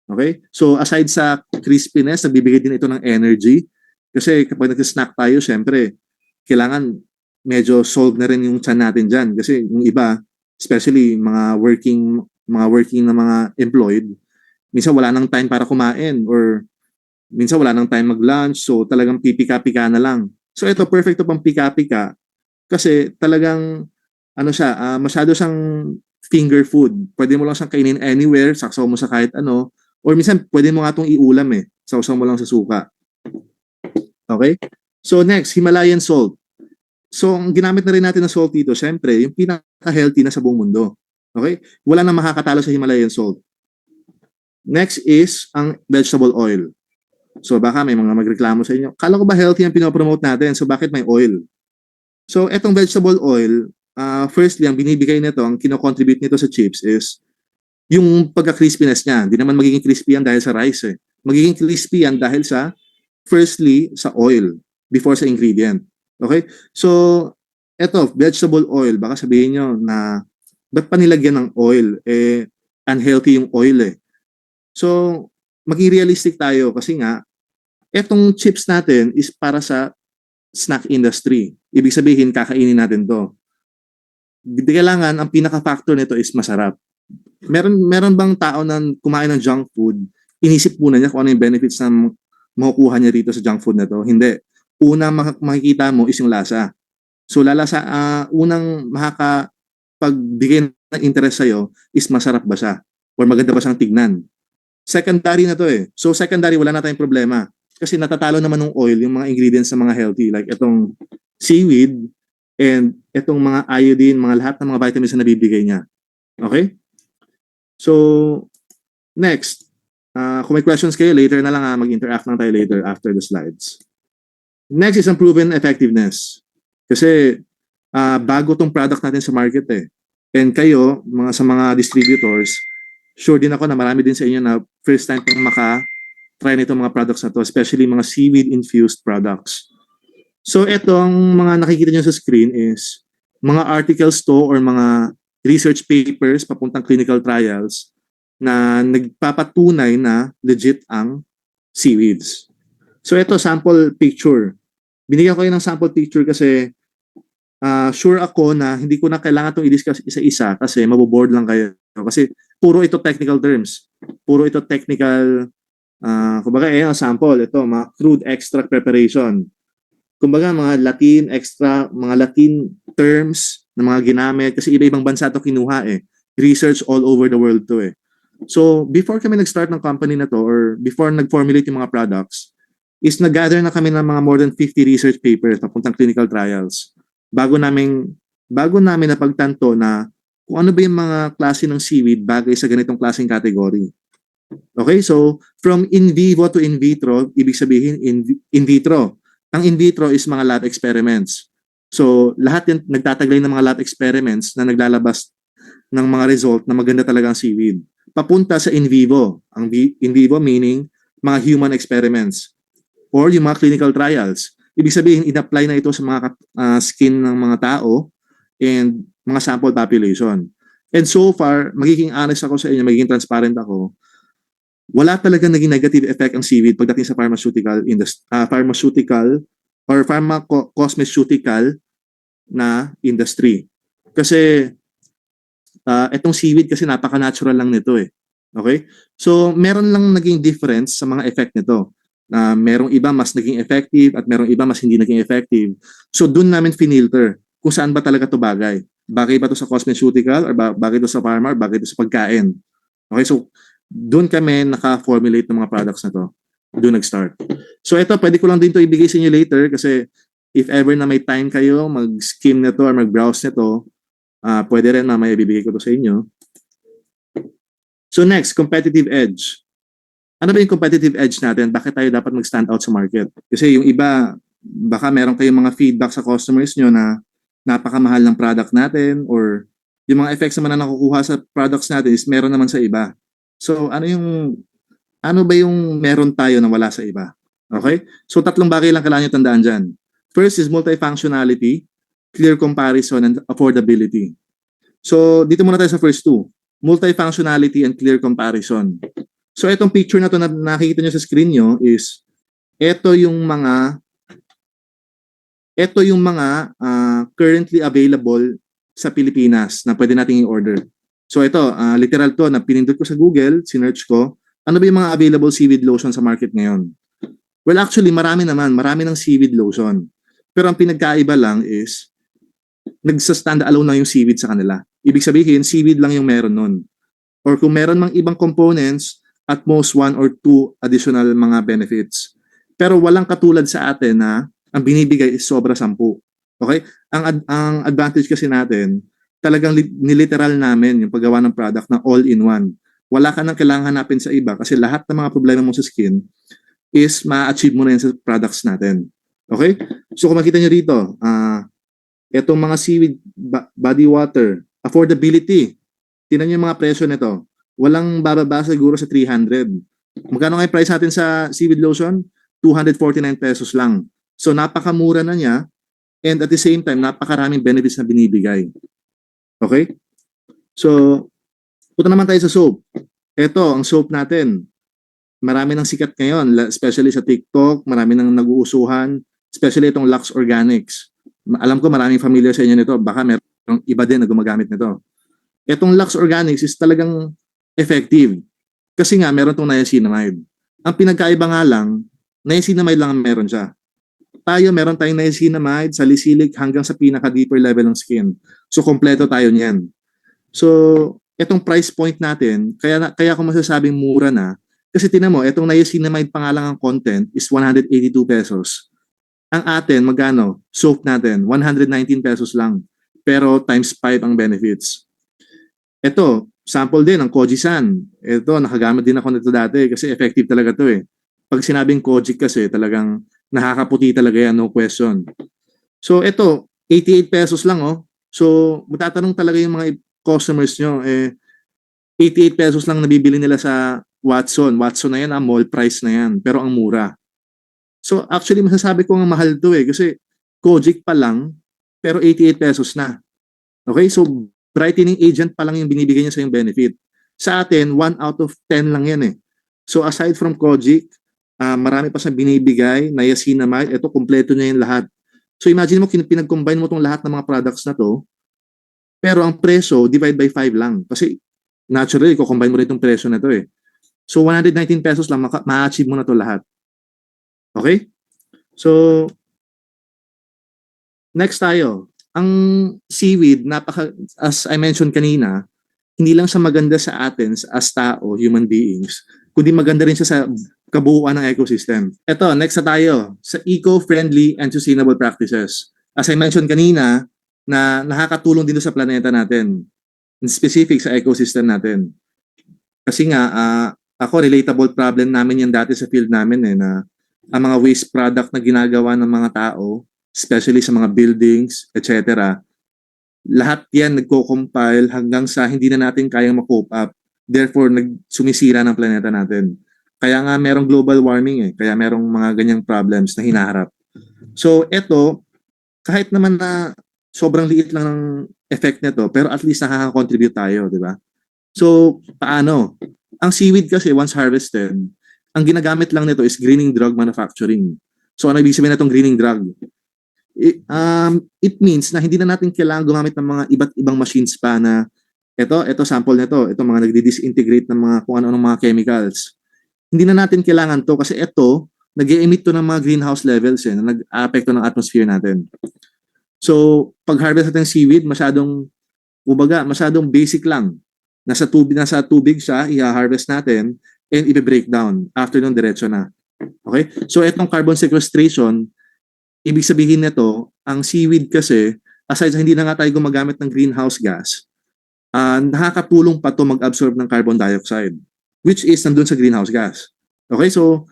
A: Okay? So, aside sa crispiness, nagbibigay din ito ng energy. Kasi kapag nag-snack tayo, syempre, kailangan medyo solve na rin yung tiyan natin dyan. Kasi yung iba, especially mga working na mga employed, minsan wala nang time para kumain or minsan wala nang time mag-lunch. So, talagang pipika-pika na lang. So, ito, perfect to pang pika-pika. Kasi talagang, masyado siyang finger food. Pwede mo lang siyang kainin anywhere, saksaw mo sa kahit ano. Or minsan, pwede mo nga itong iulam eh. Sausaw mo lang sa suka. Okay? So next, Himalayan salt. So ang ginamit na rin natin na salt dito, syempre, yung pinaka-healthy na sa buong mundo. Okay? Wala nang makakatalo sa Himalayan salt. Next is ang vegetable oil. So baka may mga magreklamo sa inyo. Kala ko ba healthy ang pinopromote natin? So bakit may oil? So etong vegetable oil, firstly, ang binibigay nito, ang kino-contribute nito sa chips is yung pagka-crispiness niya. Hindi naman magiging crispy yan dahil sa rice eh. Magiging crispy yan dahil sa, firstly, sa oil before sa ingredient. Okay? So, eto, vegetable oil, baka sabihin nyo na, ba't pa nilagyan ng oil? Eh, unhealthy yung oil eh. So, maging realistic tayo kasi nga, etong chips natin is para sa snack industry. Ibig sabihin, kakainin natin to. Kailangan, ang pinaka-factor nito is masarap. Meron bang tao na kumain ng junk food, inisip muna niya kung ano yung benefits na makukuha niya rito sa junk food na to? Hindi. Una makikita mo is yung lasa. So unang makakapagbigay ng interest sa'yo is masarap ba siya? Or maganda ba siyang tignan? Secondary na to eh. So secondary, wala na tayong problema. Kasi natatalo naman ng oil, yung mga ingredients na mga healthy, like itong seaweed and itong mga iodine, mga lahat ng mga vitamins na nabibigay niya. Okay? So, next, kung may questions kayo, later na lang mag-interact lang tayo later after the slides. Next is ang proven effectiveness. Kasi bago tong product natin sa market eh. And kayo, sa mga distributors, sure din ako na marami din sa inyo na first time pang try nito mga products na to, especially mga seaweed-infused products. So itong mga nakikita nyo sa screen is mga articles to or mga research papers papuntang clinical trials na nagpapatunay na legit ang seaweeds. So ito, sample picture. Binigyan ko yun ng sample picture kasi sure ako na hindi ko na kailangan itong i-discuss isa-isa kasi maboboard lang kayo. Kasi puro ito technical terms. Puro ito technical, kumbaga sample, ito, mga crude extract preparation. Kumbaga mga Latin terms na mga ginamit kasi iba-ibang bansa to kinuha eh. Research all over the world to eh. So before kami nag-start ng company na to or before nag-formulate yung mga products, is nag-gather na kami ng mga more than 50 research papers papuntang clinical trials. Bago namin napagtanto na kung ano ba yung mga klase ng seaweed bagay sa ganitong klaseng category. Okay, so from in vivo to in vitro, ibig sabihin in vitro. Ang in vitro is mga lab experiments. So, lahat yan nagtataglay ng mga lab experiments na naglalabas ng mga result na maganda talaga ang seaweed. Papunta sa in vivo. Ang in vivo meaning mga human experiments or yung mga clinical trials. Ibig sabihin, in-apply na ito sa mga skin ng mga tao and mga sample population. And so far, magiging honest ako sa inyo, magiging transparent ako, wala talaga naging negative effect ang seaweed pagdating sa pharmaceutical or pharmacosmeceutical na industry. Kasi itong seaweed kasi napaka-natural lang nito eh. Okay? So, meron lang naging difference sa mga effect nito. Merong iba mas naging effective at merong iba mas hindi naging effective. So, dun namin finilter kung saan ba talaga to bagay. Bagay ba to sa cosmeceutical or bagay to sa pharma or bagay to sa pagkain. Okay? So, doon kami naka-formulate ng mga products na to. Doon nag-start. So ito, pwede ko lang din to ibigay sa inyo later kasi if ever na may time kayo, mag-skim na to or mag-browse na to, pwede rin mamaya ibibigay ko to sa inyo. So next, competitive edge. Ano ba yung competitive edge natin? Bakit tayo dapat mag-stand out sa market? Kasi yung iba, baka meron kayong mga feedback sa customers nyo na napakamahal ng product natin or yung mga effects naman na nakukuha sa products natin is meron naman sa iba. So ano ba yung meron tayo na wala sa iba? Okay? So tatlong bagay lang kailangan nyo tandaan dyan. First is multifunctionality, clear comparison, and affordability. So dito muna tayo sa first two. Multifunctionality and clear comparison. So itong picture na to na nakikita nyo sa screen nyo is ito yung mga currently available sa Pilipinas na pwede nating i-order. So ito, literal to, na pinindot ko sa Google, sinearch ko, ano ba yung mga available seaweed lotion sa market ngayon? Well, actually, marami ng seaweed lotion. Pero ang pinagkaiba lang is, nagsa-stand alone lang yung seaweed sa kanila. Ibig sabihin, seaweed lang yung meron nun. Or kung meron mang ibang components, at most 1 or 2 additional mga benefits. Pero walang katulad sa atin na ang binibigay is sobra 10. Okay? Ang advantage kasi natin, talagang niliteral namin yung paggawa ng product na all-in-one. Wala ka nang kailangan hanapin sa iba kasi lahat ng mga problema mo sa skin is ma-achieve mo na yan sa products natin. Okay? So kung makita nyo rito, itong mga seaweed body water, affordability. Tingnan nyo yung mga presyo nito. Walang bababa siguro sa 300. Magkano nga yung price natin sa seaweed lotion? 249 pesos lang. So napakamura na niya and at the same time, napakaraming benefits na binibigay. Okay? So, punta naman tayo sa soap. Ito, ang soap natin. Marami nang sikat ngayon, especially sa TikTok, marami nang nag-uusuhan, especially itong Lux Organics. Alam ko maraming familiar sa inyo nito, baka merong iba din na gumagamit nito. Itong Lux Organics is talagang effective. Kasi nga, meron itong niacinamide. Ang pinagkaiba nga lang, niacinamide lang ang meron siya. Meron tayong niacinamide, salicylic hanggang sa pinaka-deeper level ng skin. So, kompleto tayo niyan. So, itong price point natin, kaya ko masasabing mura na, kasi tinan mo, itong niacinamide pa nga lang ang content is 182 pesos. Ang atin, magkano? Soap natin, 119 pesos lang. Pero times 5 ang benefits. Ito, sample din ang Kojisan. Ito, nakagamit din ako nito dati kasi effective talaga to eh. Pag sinabing Kojic kasi talagang nakakaputi talaga yan, no question. So ito, 88 pesos lang oh. So matatanong talaga yung mga customers nyo, ₱88 lang nabibili nila sa Watson. Watson na yan, mall price na yan, pero ang mura. So actually masasabi ko nga mahal to kasi Kojic pa lang, pero ₱88 na. Okay, so brightening agent pa lang yung binibigay niya sa yung benefit. Sa atin, 1 out of 10 lang yan So aside from Kojic, marami pa siyang binibigay, niacinamide, ito kompleto niya yung lahat. So imagine mo, pinag-combine mo tong lahat ng mga products na to, pero ang presyo, divide by 5 lang. Kasi naturally, ko-combine mo rin itong presyo na to So ₱119 lang, ma-achieve mo na to lahat. Okay? So, next tayo. Ang seaweed, as I mentioned kanina, hindi lang siya maganda sa atin as tao, human beings, kundi maganda rin siya sa kabuuan ng ecosystem. Ito, next na tayo sa eco-friendly and sustainable practices. As I mentioned kanina, na nakakatulong din sa planeta natin, in specific sa ecosystem natin. Kasi nga, ako, relatable problem namin yan dati sa field namin na ang mga waste product na ginagawa ng mga tao, especially sa mga buildings, etc., lahat yan nagko-compile hanggang sa hindi na natin kayang ma-cope up. Therefore, sumisira ng planeta natin. Kaya nga merong global warming kaya merong mga ganyang problems na hinaharap. So, eto, kahit naman na sobrang liit lang ng effect nito, pero at least nakaka-contribute tayo, di ba? So, paano? Ang seaweed kasi, once harvested, ang ginagamit lang nito is greening drug manufacturing. So, ano ibig sabihin na itong greening drug? It means na hindi na natin kailangan gumamit ng mga iba't ibang machines pa na ito sample nito, ito mga nagdi-disintegrate ng mga kung ano-ano mga chemicals. Hindi na natin kailangan to kasi ito nag-e-emit to ng mga greenhouse levels na nag-aapekto ng atmosphere natin. So, pag harvest natin ng seaweed, masyadong basic lang. Nasa tubig siya, i-harvest natin and i-break down. After nun, diretso na. Okay? So, itong carbon sequestration, ibig sabihin nito, ang seaweed kasi, aside sa hindi na nga tayo gumagamit ng greenhouse gas, nakakatulong pa to mag-absorb ng carbon dioxide, which is nandun sa greenhouse gas. Okay, so,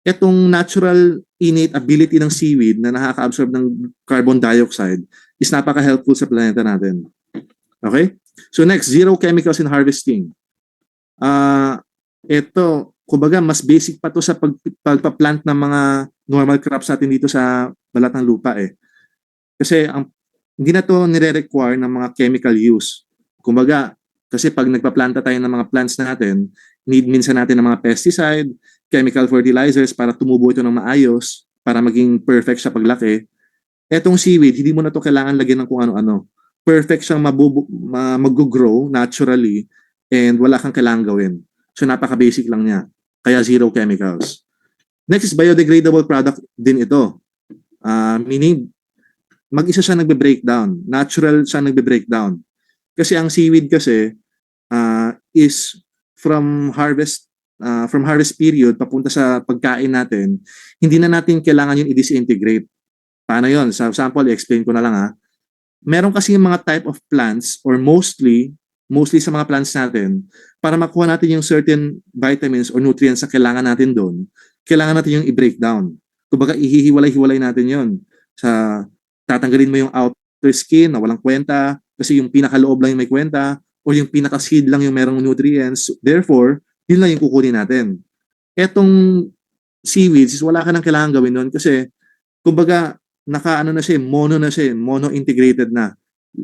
A: itong natural innate ability ng seaweed na nakaka-absorb ng carbon dioxide is napaka-helpful sa planeta natin. Okay? So next, zero chemicals in harvesting. Ito, kumbaga, mas basic pa to sa pagpa-plant ng mga normal crops natin dito sa balat ng lupa Kasi hindi na to nire-require ng mga chemical use. Kumbaga, kasi pag nagpa-planta tayo ng mga plants natin, need minsan natin ng mga pesticide, chemical fertilizers para tumubo ito ng maayos, para maging perfect siya paglaki. Etong seaweed, hindi mo na to kailangan lagyan ng kung ano-ano. Perfect siyang mag-grow naturally and wala kang kailangan gawin. So napaka-basic lang niya. Kaya zero chemicals. Next is biodegradable product din ito. Meaning, mag-isa siya nagbe-breakdown. Natural siya nagbe-breakdown. Kasi ang seaweed kasi is from harvest period papunta sa pagkain natin, hindi na natin kailangan yung i-disintegrate. Paano yon? Sa sample, i-explain ko na lang Meron kasi yung mga type of plants or mostly sa mga plants natin, para makuha natin yung certain vitamins or nutrients na kailangan natin doon, kailangan natin yung i-break down. Kumbaga, ihihiwalay-hiwalay natin yon. Tatanggalin mo yung outer skin na walang kwenta, kasi yung pinakaloob lang yung may kwenta, o yung pinaka-seed lang yung merong nutrients. Therefore, yun lang yung kukunin natin. Etong seaweeds, wala ka nang kailangan gawin nun kasi, kumbaga, mono-integrated na.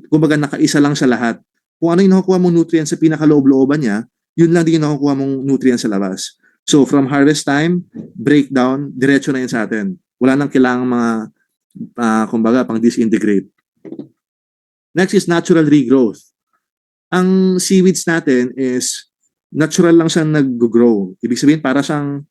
A: Kumbaga, nakaisa lang sa lahat. Kung ano yung nakukuha mong nutrients sa pinakaloob-looban niya, yun lang din yung nakukuha mong nutrients sa labas. So, from harvest time, breakdown, diretso na yun sa atin. Wala nang kailangan mga, kumbaga, pang disintegrate. Next is natural regrowth. Ang seaweeds natin is natural lang siyang nag-grow. Ibig sabihin, para siyang,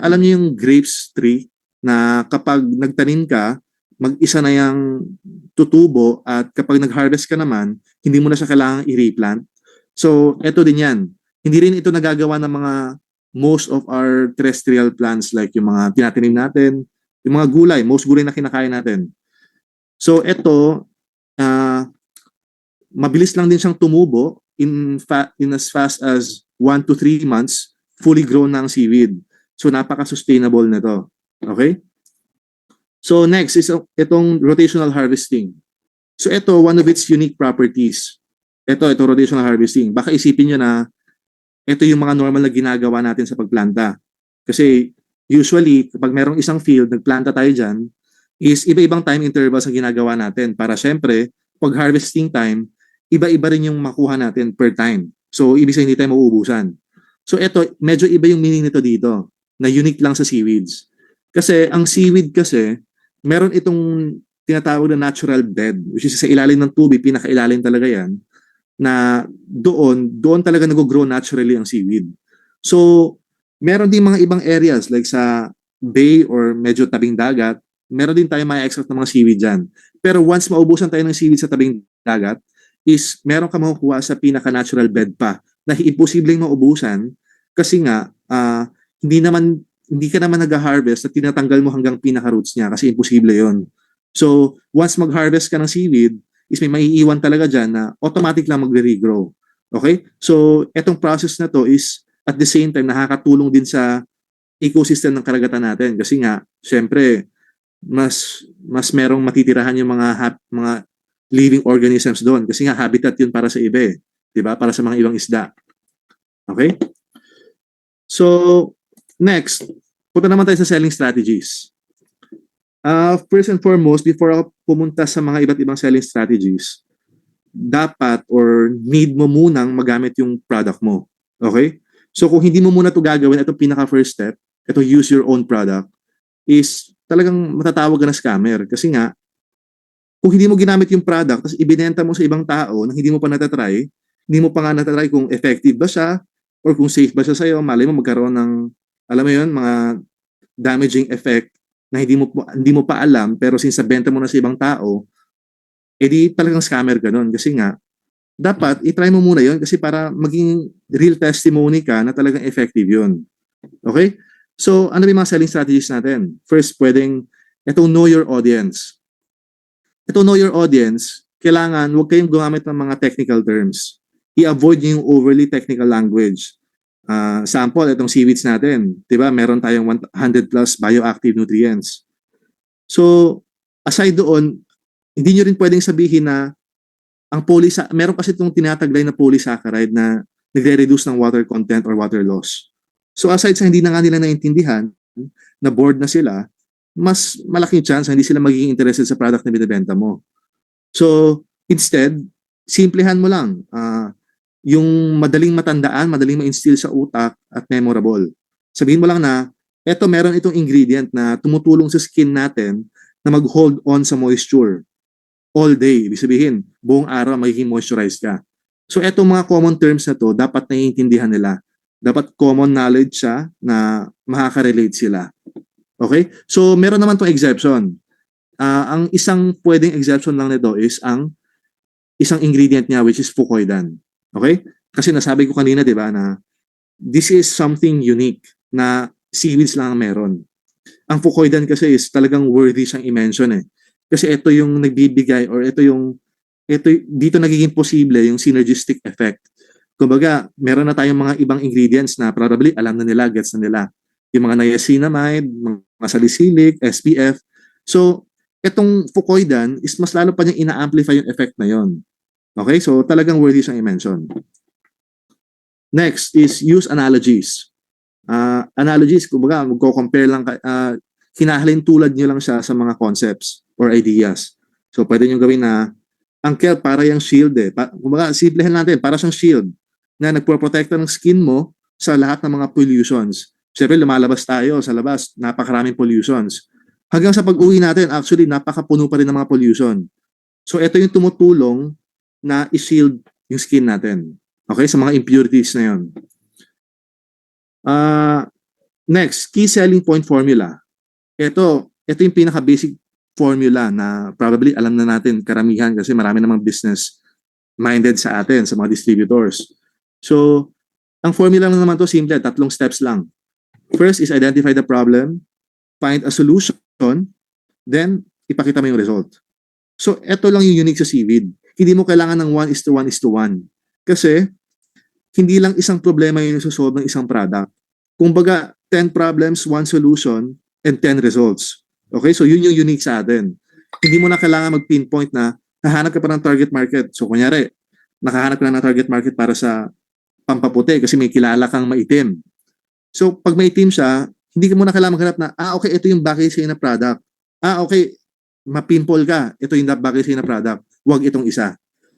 A: alam niyo yung grapes tree, na kapag nagtanim ka, mag-isa na yung tutubo at kapag nag-harvest ka naman, hindi mo na siya kailangang i-replant. So, eto din yan. Hindi rin ito nagagawa ng mga most of our terrestrial plants like yung mga tinatanim natin, yung mga gulay, most gulay na kinakain natin. So, eto, mabilis lang din siyang tumubo in as fast as 1 to 3 months, fully grown na ang seaweed. So, napaka-sustainable nito. Okay? So next is itong rotational harvesting. So ito, one of its unique properties. ito rotational harvesting. Baka isipin nyo na ito yung mga normal na ginagawa natin sa pagplanta. Kasi usually, kapag merong isang field, nagplanta tayo dyan, is iba-ibang time intervals ang ginagawa natin para syempre, pag harvesting time, iba-iba rin yung makuha natin per time. So, ibig sabihin hindi tayo mauubusan. So, ito, medyo iba yung meaning nito dito, na unique lang sa seaweeds. Kasi, ang seaweed kasi, meron itong tinatawag na natural bed, which is sa ilalim ng tubig, pinakailalim talaga yan, na doon talaga nag-grow naturally ang seaweed. So, meron din mga ibang areas like sa bay or medyo tabing dagat, meron din tayo may extract ng mga seaweed dyan. Pero once maubusan tayo ng seaweed sa tabing dagat, is meron ka makukuha sa pinaka-natural bed pa na imposibleng maubusan kasi nga hindi ka naman nag-harvest at tinatanggal mo hanggang pinaka-roots niya kasi imposible yon. So, once mag-harvest ka ng seaweed, is may maiiwan talaga dyan na automatic lang magre-regrow. Okay? So, etong process na to is at the same time nakakatulong din sa ecosystem ng karagatan natin kasi nga, syempre, mas merong matitirahan yung mga living organisms doon kasi nga habitat yun para sa iba eh. 'Di ba? Para sa mga ibang isda. Okay? So, next, punta naman tayo sa selling strategies. First and foremost, before ako pumunta sa mga iba't ibang selling strategies, dapat or need mo munang magamit yung product mo. Okay? So kung hindi mo muna ito gagawin, itong pinaka-first step, ito use your own product, is talagang matatawag ka na scammer. Kasi nga, kung hindi mo ginamit yung product, tapos ibinenta mo sa ibang tao na hindi mo pa natatry, hindi mo pa nga natatry kung effective ba siya, or kung safe ba siya sa'yo, malay mo magkaroon ng, alam mo yun, mga damaging effect na hindi mo pa alam pero since benta mo na sa ibang tao, edi talagang scammer ka nun kasi nga dapat i-try mo muna yon kasi para maging real testimony ka na talagang effective yon. Okay? So, ano ba yung mga selling strategies natin? First, pwedeng itong know your audience. Ito know your audience, kailangan huwag kayong gumamit ng mga technical terms. I-avoid yung overly technical language. Sample, itong seaweeds natin, 'di ba? Meron tayong 100 plus bioactive nutrients. So, aside doon, hindi nyo rin pwedeng sabihin na meron kasi itong tinataglay na polysaccharide na nagre-reduce ng water content or water loss. So, aside sa hindi na nga nila naintindihan, na bored na sila, mas malaking chance hindi sila magiging interested sa product na binibenta mo. So, instead, simplihan mo lang. Yung madaling matandaan, madaling ma-instill sa utak at memorable. Sabihin mo lang na, meron itong ingredient na tumutulong sa skin natin na mag-hold on sa moisture all day. Ibig sabihin, buong araw magiging moisturized ka. So, etong mga common terms na to, dapat naiintindihan nila. Dapat common knowledge siya na makaka-relate sila. Okay? So, meron naman itong exception. Ang isang pwedeng exception lang nito is ang isang ingredient niya which is fucoidan. Okay? Kasi nasabi ko kanina, di ba, na this is something unique na seaweeds lang ang meron. Ang fucoidan kasi is talagang worthy siyang i-mention eh. Kasi ito yung nagbibigay or dito nagiging posible yung synergistic effect. Kumbaga, meron na tayong mga ibang ingredients na probably alam na nila, gets na nila. Yung mga niacinamide, mga salicylic, SPF. So, itong fucoidan is mas lalo pa niyang ina-amplify yung effect na yon. Okay? So, talagang worthy siyang i-mention. Next is use analogies. Analogies, kumbaga, magko-compare lang, hinahalin tulad nyo lang siya sa mga concepts or ideas. So, pwede nyo gawin na, ang kelp para yung shield eh. Kumbaga, simplehan natin, para siyang shield na nagpo-protecta ng skin mo sa lahat ng mga pollutions. Siyempre, lumalabas tayo sa labas, napakaraming pollutions. Hanggang sa pag-uwi natin, actually, napakapuno pa rin ng mga pollution. So, ito yung tumutulong na i-shield yung skin natin. Okay? Sa mga impurities na yun. Next, key selling point formula. Ito yung pinaka-basic formula na probably alam na natin karamihan kasi marami namang business minded sa atin, sa mga distributors. So, ang formula lang naman to simple, 3 steps lang. First is identify the problem, find a solution, then ipakita mo yung result. So, ito lang yung unique sa seaweed. Hindi mo kailangan ng 1:1:1. Kasi, hindi lang isang problema yung nasusolve ng isang product. Kumbaga, 10 problems, 1 solution, and 10 results. Okay? So, yun yung unique sa atin. Hindi mo na kailangan mag-pinpoint na hahanap ka pa ng target market. So, kunyari, nakahanap ka na ng target market para sa pampaputi kasi may kilala kang maitim. So, pag maitim siya, hindi ka muna kailangan maghanap na, okay, ito yung bagay sa'yo na product. Okay, mapimple ka, ito yung bagay sa'yo na product. Huwag itong isa.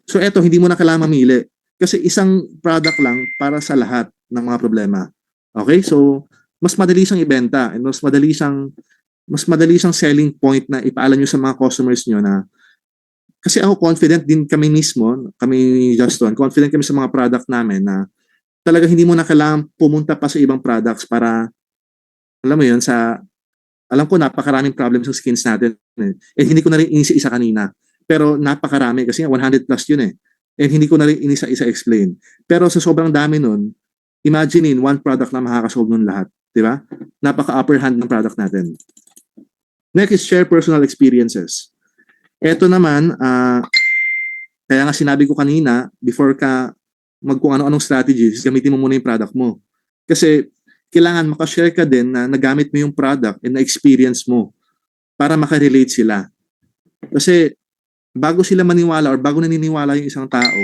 A: So, ito, hindi mo na kailangan mamili. Kasi isang product lang para sa lahat ng mga problema. Okay? So, mas madali siyang ibenta and mas madali siyang selling point na ipaalam nyo sa mga customers nyo na kasi ako confident din kami mismo, kami ni Justin, confident kami sa mga product namin na talaga hindi mo na kailangan pumunta pa sa ibang products para, alam mo yun, alam ko napakaraming problems ng skins natin. Eh, hindi ko na rin inisa-isa kanina. Pero napakarami kasi nga 100 plus yun eh. And hindi ko na rin inisa-isa explain. Pero sa sobrang dami nun, imaginein, one product na makakasolve nun lahat. Di ba? Napaka-upper hand ng product natin. Next is share personal experiences. Ito naman, kaya nga sinabi ko kanina, before ka kung ano-anong strategies, gamitin mo muna yung product mo. Kasi kailangan makashare ka din na nagamit mo yung product and na-experience mo para makarelate sila. Kasi bago sila maniwala or bago naniniwala yung isang tao,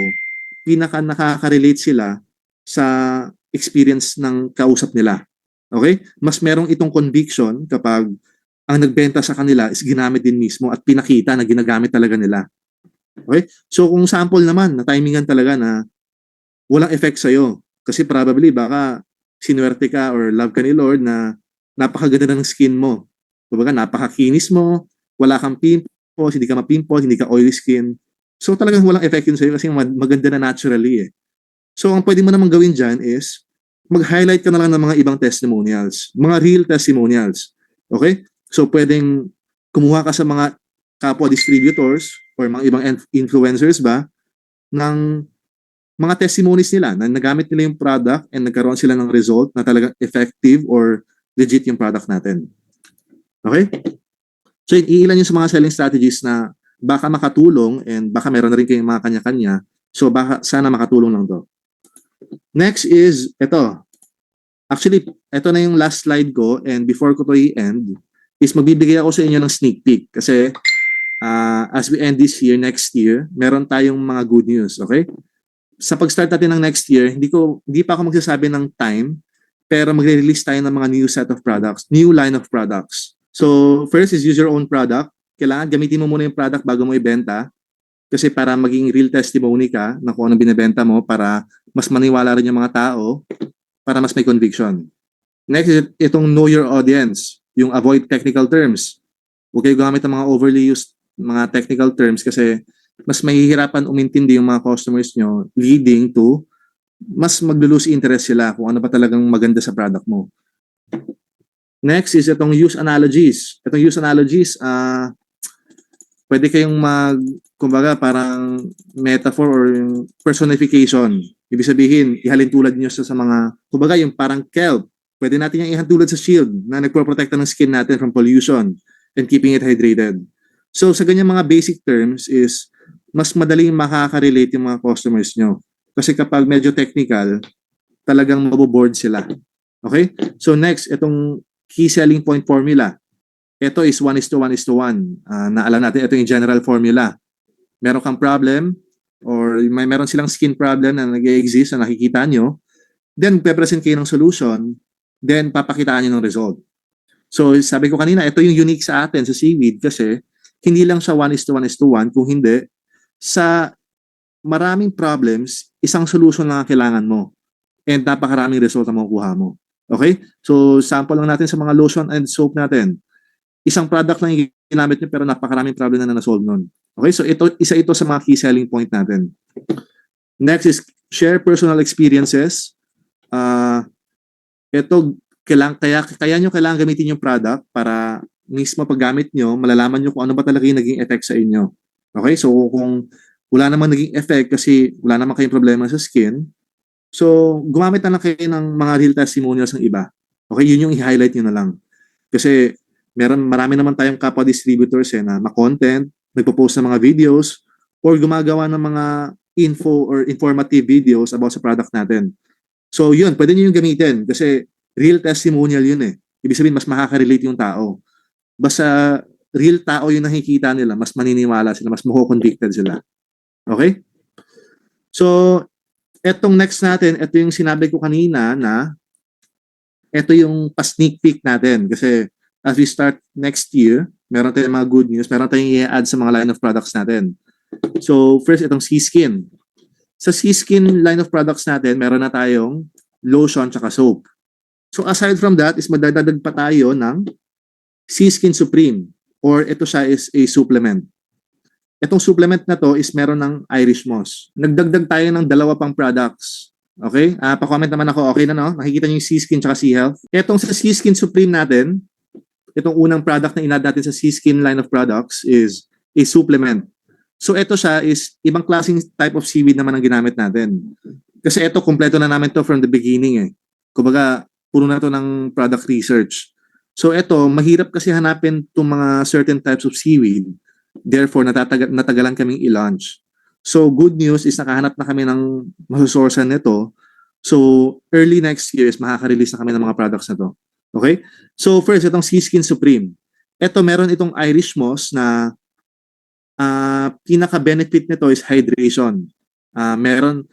A: pinaka nakaka-relate sila sa experience ng kausap nila. Okay? Mas merong itong conviction kapag ang nagbenta sa kanila is ginamit din mismo at pinakita na ginagamit talaga nila. Okay? So kung sample naman, na timingan talaga na walang effect sa'yo. Kasi probably baka sinuwerte ka or love ka ni Lord na napakaganda ng skin mo. Kumbaga napakakinis mo, wala kang pimples, hindi ka ma-pimples, hindi ka oily skin. So talagang walang effect yun sa'yo kasi maganda na naturally eh. So ang pwede mo naman gawin dyan is mag-highlight ka na lang ng mga ibang testimonials, mga real testimonials. Okay? So pwedeng kumuha ka sa mga kapwa distributors or mga ibang influencers ba ng mga testimonies nila na nagamit nila yung product and nagkaroon sila ng result na talagang effective or legit yung product natin. Okay? So iilan yung sa mga selling strategies na baka makatulong and baka meron na rin kayong mga kanya-kanya. So baka sana makatulong lang to. Next is ito. Actually, ito na yung last slide ko and before ko to i-end is magbibigay ako sa inyo ng sneak peek kasi as we end this year, next year, meron tayong mga good news, okay? Sa pag-start natin ng next year, hindi pa ako magsasabi ng time, pero magre-release tayo ng mga new set of products, new line of products. So, first is use your own product. Kailangan gamitin mo muna yung product bago mo ibenta kasi para maging real testimony ka na kung anong binibenta mo para mas maniwala rin yung mga tao para mas may conviction. Next is itong know your audience, yung avoid technical terms. Huwag kayo gamit ng mga overly used mga technical terms kasi mas mahihirapan umintindi yung mga customers nyo leading to mas maglo-lose interest sila kung ano ba talagang maganda sa product mo. Next is itong use analogies. Itong use analogies, pwede kayong kumbaga parang metaphor or personification. Ibig sabihin, ihalin tulad nyo sa mga, kumbaga yung parang kelp. Pwede natin yung ihalin tulad sa shield na nagproprotekta ng skin natin from pollution and keeping it hydrated. So sa ganyan mga basic terms is mas madaling makaka-relate yung mga customers nyo. Kasi kapag medyo technical, talagang maboboard sila. Okay? So next, itong key selling point formula. Ito is 1:1:1. Naalala natin, ito yung general formula. Meron kang problem or meron silang skin problem na nag-exist na nakikita nyo, then pe-present kayo ng solution, then papakitaan nyo ng result. So sabi ko kanina, ito yung unique sa atin sa Seaweed kasi hindi lang siya 1:1:1, kung hindi, sa maraming problems, isang solution lang ang kailangan mo. And napakaraming result ang makukuha mo. Okay? So, sample lang natin sa mga lotion and soap natin. Isang product lang yung ginamit nyo pero napakaraming problem na nasolve nun. Okay? So, isa ito sa mga key selling point natin. Next is share personal experiences. Ito, kaya nyo kailangan gamitin yung product para mismo paggamit nyo, malalaman nyo kung ano ba talaga yung naging effect sa inyo. Okay? So, kung wala namang naging effect kasi wala namang kayong problema sa skin, so gumamit na lang kayo ng mga real testimonials ng iba. Okay? Yun yung i-highlight nyo na lang. Kasi marami naman tayong kapwa distributors na ma-content, nagpo-post ng mga videos, or gumagawa ng mga info or informative videos about sa product natin. So yun, pwede nyo yung gamitin kasi real testimonial yun eh. Ibig sabihin, mas makaka-relate yung tao. Basta real tao yung nakikita nila, mas maniniwala sila, mas mako-convicted sila. Okay? So, etong next natin, ito yung sinabi ko kanina na ito yung pa-sneak peek natin kasi as we start next year, meron tayong mga good news, meron tayong i-add sa mga line of products natin. So, first, itong C-Skin. Sa C-Skin line of products natin, meron na tayong lotion tsaka soap. So, aside from that, is madadagdag pa tayo ng C-Skin Supreme or ito siya is a supplement. Itong supplement na to is meron ng Irish Moss. Nagdagdag tayo ng dalawa pang products. Okay? Pa-comment naman ako. Okay na, no? Nakikita niyo yung C-Skin tsaka C-Health. Itong sa C-Skin Supreme natin, itong unang product na inad natin sa C-Skin line of products is a supplement. So ito siya is ibang klaseng type of seaweed naman ang ginamit natin. Kasi ito, kompleto na namin to from the beginning eh. Kumbaga, puro na to ng product research. So ito, mahirap kasi hanapin itong mga certain types of seaweed. Therefore, natagalan kaming i-launch. So good news is nakahanap na kami ng masusourcean nito. So early next year is makaka-release na kami ng mga products na to. Okay? So first, itong C-Skin Supreme. Ito, meron itong Irish Moss na pinaka-benefit nito is hydration. Meron,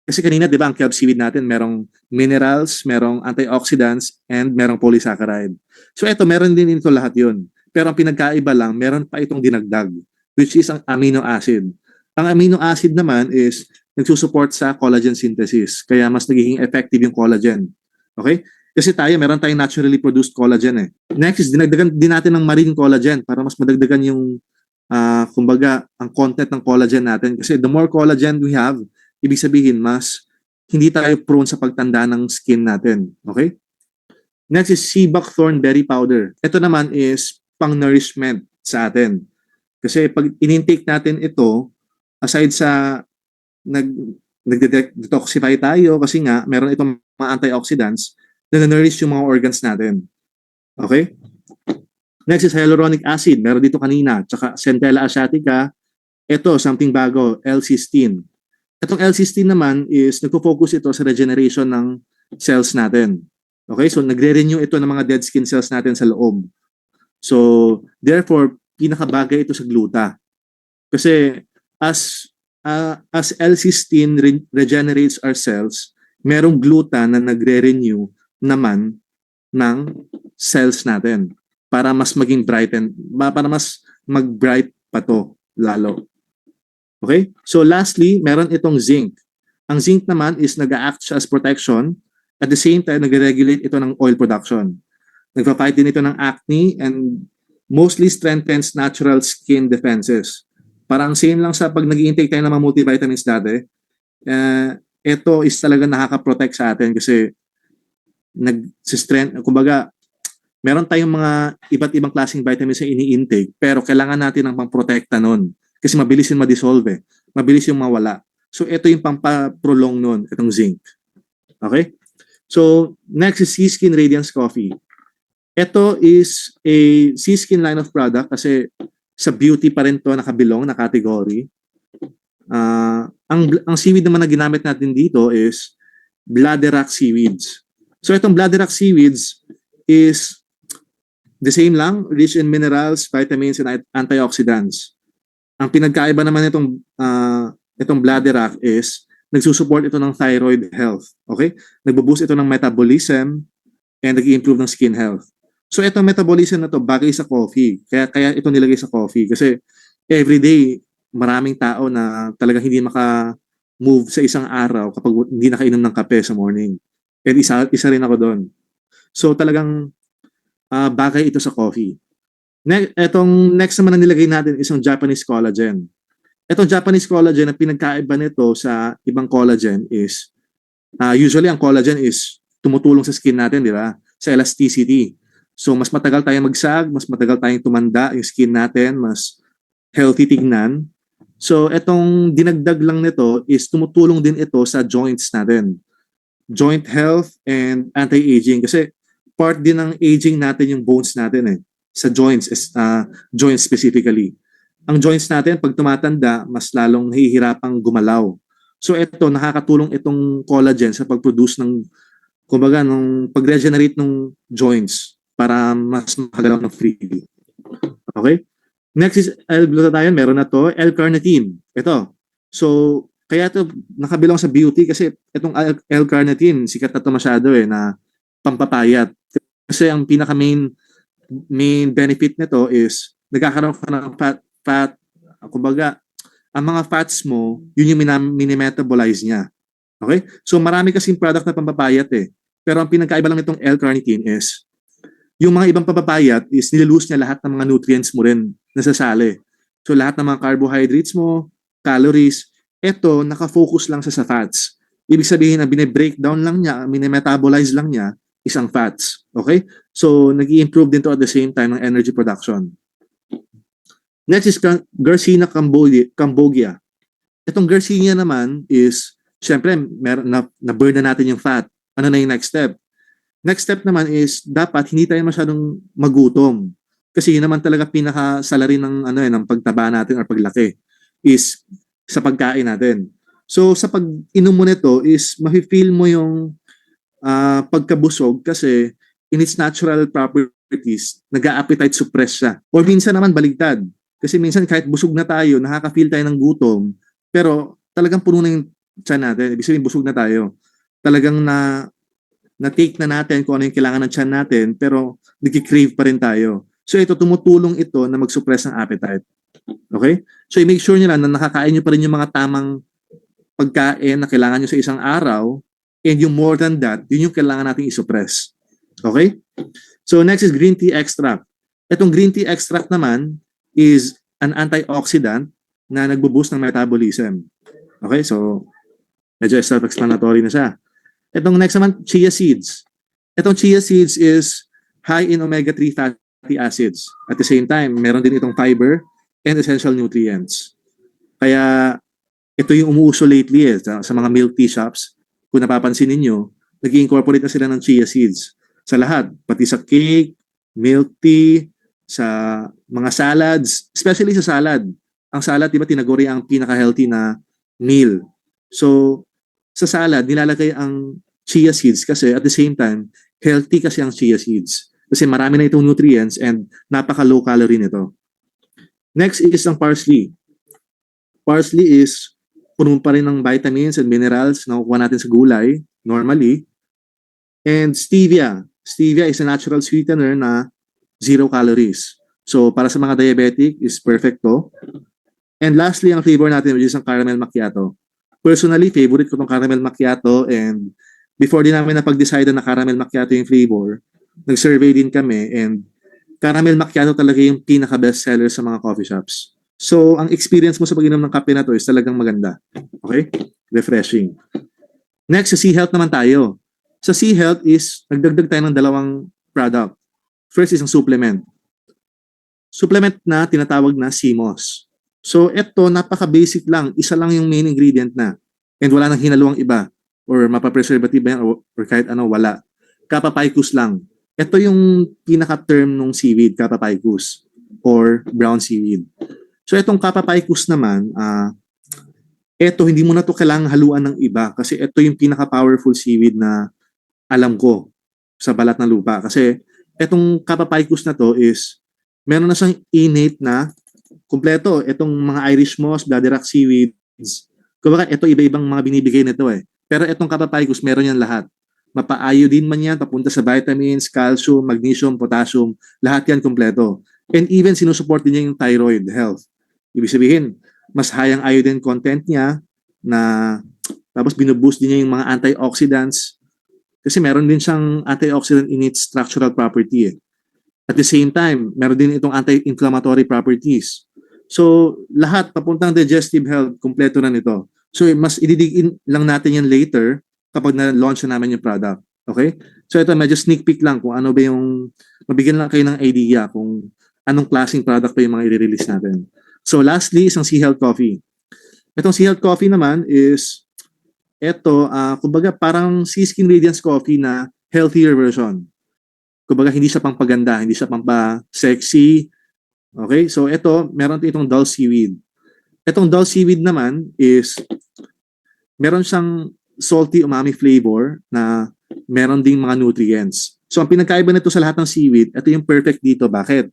A: kasi kanina, di ba, ang kelp seaweed natin, merong minerals, merong antioxidants, and merong polysaccharide. So ito, meron din ito lahat yun. Pero ang pinagkaiba lang, meron pa itong dinagdag, which is ang amino acid. Ang amino acid naman is nagsusupport sa collagen synthesis. Kaya mas nagiging effective yung collagen. Okay? Kasi tayo, meron tayong naturally produced collagen eh. Next is, dinagdagan din natin ng marine collagen para mas madagdagan yung kumbaga, ang content ng collagen natin. Kasi the more collagen we have, ibig sabihin, mas hindi tayo prone sa pagtanda ng skin natin. Okay? Next is sea buckthorn berry powder. Ito naman is pang-nourishment sa atin. Kasi pag in-intake natin ito, aside sa nag-detoxify tayo kasi nga meron itong mga antioxidants na nourish yung mga organs natin. Okay? Next is hyaluronic acid. Meron dito kanina. Tsaka Centella asiatica. Ito, something bago, L-cysteine. Itong L-cysteine naman is nagpo-focus ito sa regeneration ng cells natin. Okay? So, nagre-renew ito ng mga dead skin cells natin sa loob. So, therefore, pinakabagay ito sa gluta. Kasi, as L-cysteine regenerates our cells, merong gluta na nagre-renew naman ng cells natin para mas maging brighten, para mas mag-bright pa to lalo. Okay? So lastly, meron itong zinc. Ang zinc naman is nag-act siya as protection. At the same time, nag-regulate ito ng oil production. Nagpa-fight din ito ng acne and mostly strengthens natural skin defenses. Parang same lang sa pag nag-intake tayo ng mga multivitamins dati. Ito is talaga nakaka-protect sa atin kasi nag-strength, kumbaga, meron tayong mga iba't ibang klaseng vitamins na ini-intake pero kailangan natin ng pang-protekta nun kasi mabilis yung ma-dissolve eh. Mabilis yung mawala. So ito yung pang-prolong nun, itong zinc. Okay? So next is C-Skin Radiance Coffee. Ito is a C-Skin line of product kasi sa beauty pa rin to nakabilong na category. Ang seaweed naman na ginamit natin dito is bladderwrack seaweeds. So itong bladderwrack seaweeds is the same lang, rich in minerals, vitamins, and antioxidants. Ang pinagkaiba naman itong bladderwrack is nagsusupport ito ng thyroid health. Okay? Nagbo-boost ito ng metabolism and nag-i-improve ng skin health. So itong metabolism na to bagay sa coffee. Kaya ito nilagay sa coffee kasi everyday maraming tao na talagang hindi maka-move sa isang araw kapag hindi nakainom ng kape sa morning. And isa rin ako doon. So talagang bagay ito sa coffee. Etong next naman na nilagay natin is yung Japanese collagen. Itong Japanese collagen, ang pinagkaiba nito sa ibang collagen is usually ang collagen is tumutulong sa skin natin, di ba? Sa elasticity. So mas matagal tayong magsag, mas matagal tayong tumanda yung skin natin, mas healthy tignan. So etong dinagdag lang nito is tumutulong din ito sa joints natin. Joint health and anti-aging kasi part din ng aging natin yung bones natin eh sa joints, joints specifically. Ang joints natin pag tumatanda mas lalong nahihirapang gumalaw. So ito nakakatulong itong collagen sa pag-produce ng kumbaga nung pag-regenerate ng joints para mas makagalaw ng freely. Okay? Next is L-glutathione, meron na to. L-carnitine. Ito. So Kaya ito nakabilang sa beauty kasi itong L-carnitine, sikat na ito masyado na pampapayat. Kasi ang pinaka main benefit nito is nagkakaroon ka ng fat, kumbaga, ang mga fats mo, yun yung minimetabolize niya. Okay? So marami kasing product na pampapayat Pero ang pinagkaiba lang nitong L-carnitine is yung mga ibang pampapayat is nililose niya lahat ng mga nutrients mo rin nasasali. So lahat ng mga carbohydrates mo, calories, eto nakafocus lang sa fats. Ibig sabihin na bine-breakdown lang niya, minimetabolize lang niya isang fats. Okay? So nag-i-improve din to at the same time ng energy production. Next is Garcinia cambogia. Itong Garcinia naman is, syempre, na-burn na natin yung fat. Ano na yung next step? Next step naman is, dapat hindi tayo masyadong magutom. Kasi yun naman talaga pinaka-salary ng, ng pagtaba natin or paglaki is sa pagkain natin. So, sa pag-inom mo nito is, mafe-feel mo yung pagkabusog kasi in its natural properties, nag-a-appetite suppress siya. Or minsan naman baligtad. Kasi minsan kahit busog na tayo, nakaka-feel tayo ng gutom, pero talagang puno na yung tiyan natin. Ibig sabihin, busog na tayo. Talagang na-take na natin kung ano yung kailangan ng tiyan natin, pero nag-crave pa rin tayo. So ito, tumutulong ito na mag-suppress ng appetite. Okay? So i-make sure nyo lang na nakakain nyo pa rin yung mga tamang pagkain na kailangan nyo sa isang araw, and yung more than that, yun yung kailangan natin i-suppress. Okay? So next is green tea extract. Itong green tea extract naman is an antioxidant na nagbo-boost ng metabolism. Okay? So medyo self-explanatory na siya. Itong next naman, chia seeds. Itong chia seeds is high in omega-3 fatty acids. At the same time, meron din itong fiber and essential nutrients. Kaya ito yung umuuso lately sa mga milk tea shops. Kung napapansin ninyo, nag-incorporate na sila ng chia seeds sa lahat, pati sa cake, milk tea, sa mga salads, especially sa salad. Ang salad, di ba, tinaguri ang pinaka-healthy na meal. So, sa salad, nilalagay ang chia seeds kasi at the same time, healthy kasi ang chia seeds. Kasi marami na itong nutrients and napaka-low calorie nito. Next is ang parsley. Parsley is puno pa rin ng vitamins and minerals na nakukuha natin sa gulay, normally. And stevia. Stevia is a natural sweetener na 0 calories. So, para sa mga diabetic, is perfecto. And lastly, ang flavor natin, which is ang caramel macchiato. Personally, favorite ko itong caramel macchiato, and before din namin napag-decide na caramel macchiato yung flavor, nag-survey din kami, and caramel macchiato talaga yung pinaka-best seller sa mga coffee shops. So, ang experience mo sa pag-inom ng kape na to is talagang maganda. Okay? Refreshing. Next, sa C-Health naman tayo. Sa C-Health is, nagdagdag tayo ng dalawang product. First is ang supplement. Supplement na tinatawag na CMOS. So, ito, napaka-basic lang. Isa lang yung main ingredient na. And wala nang hinaluang iba. Or mapapreservative ba yan, or kahit ano, wala. Kapapicus lang. Ito yung pinaka-term ng seaweed, kapapicus. Or brown seaweed. So, itong kapapicus naman, ito, hindi mo na to kailangang haluan ng iba. Kasi ito yung pinaka-powerful seaweed na alam ko sa balat ng lupa. Kasi etong kapapicus na to is meron na siyang innate na kumpleto. Itong mga Irish moss, bloody rock seaweeds. Kumbaga, ito iba-ibang mga binibigay nito Pero itong kapapicus, meron yan lahat. Mapa-iodine man yan, papunta sa vitamins, calcium, magnesium, potassium, lahat yan kumpleto. And even sinusupport din niya yung thyroid health. Ibig sabihin, mas high ang iodine content niya na tapos binuboost din niya yung mga antioxidants kasi meron din siyang antioxidant in its structural property At the same time, meron din itong anti-inflammatory properties. So, lahat papuntang digestive health, kumpleto na nito. So, mas ididig lang natin yan later kapag na-launch na namin yung product. Okay? So, ito medyo sneak peek lang kung ano ba yung, mabigyan lang kayo ng idea kung anong klaseng product pa yung mga i-release natin. So, lastly, isang C-Health Coffee. Itong C-Health Coffee naman is kumbaga parang Siskin Radiance Coffee na healthier version. Kumbaga hindi siya pang paganda, hindi siya pang pa-sexy. Okay? So meron itong dull seaweed. Itong dull seaweed naman is meron siyang salty umami flavor na meron ding mga nutrients. So ang pinagkaiba nito sa lahat ng seaweed, ito yung perfect dito. Bakit?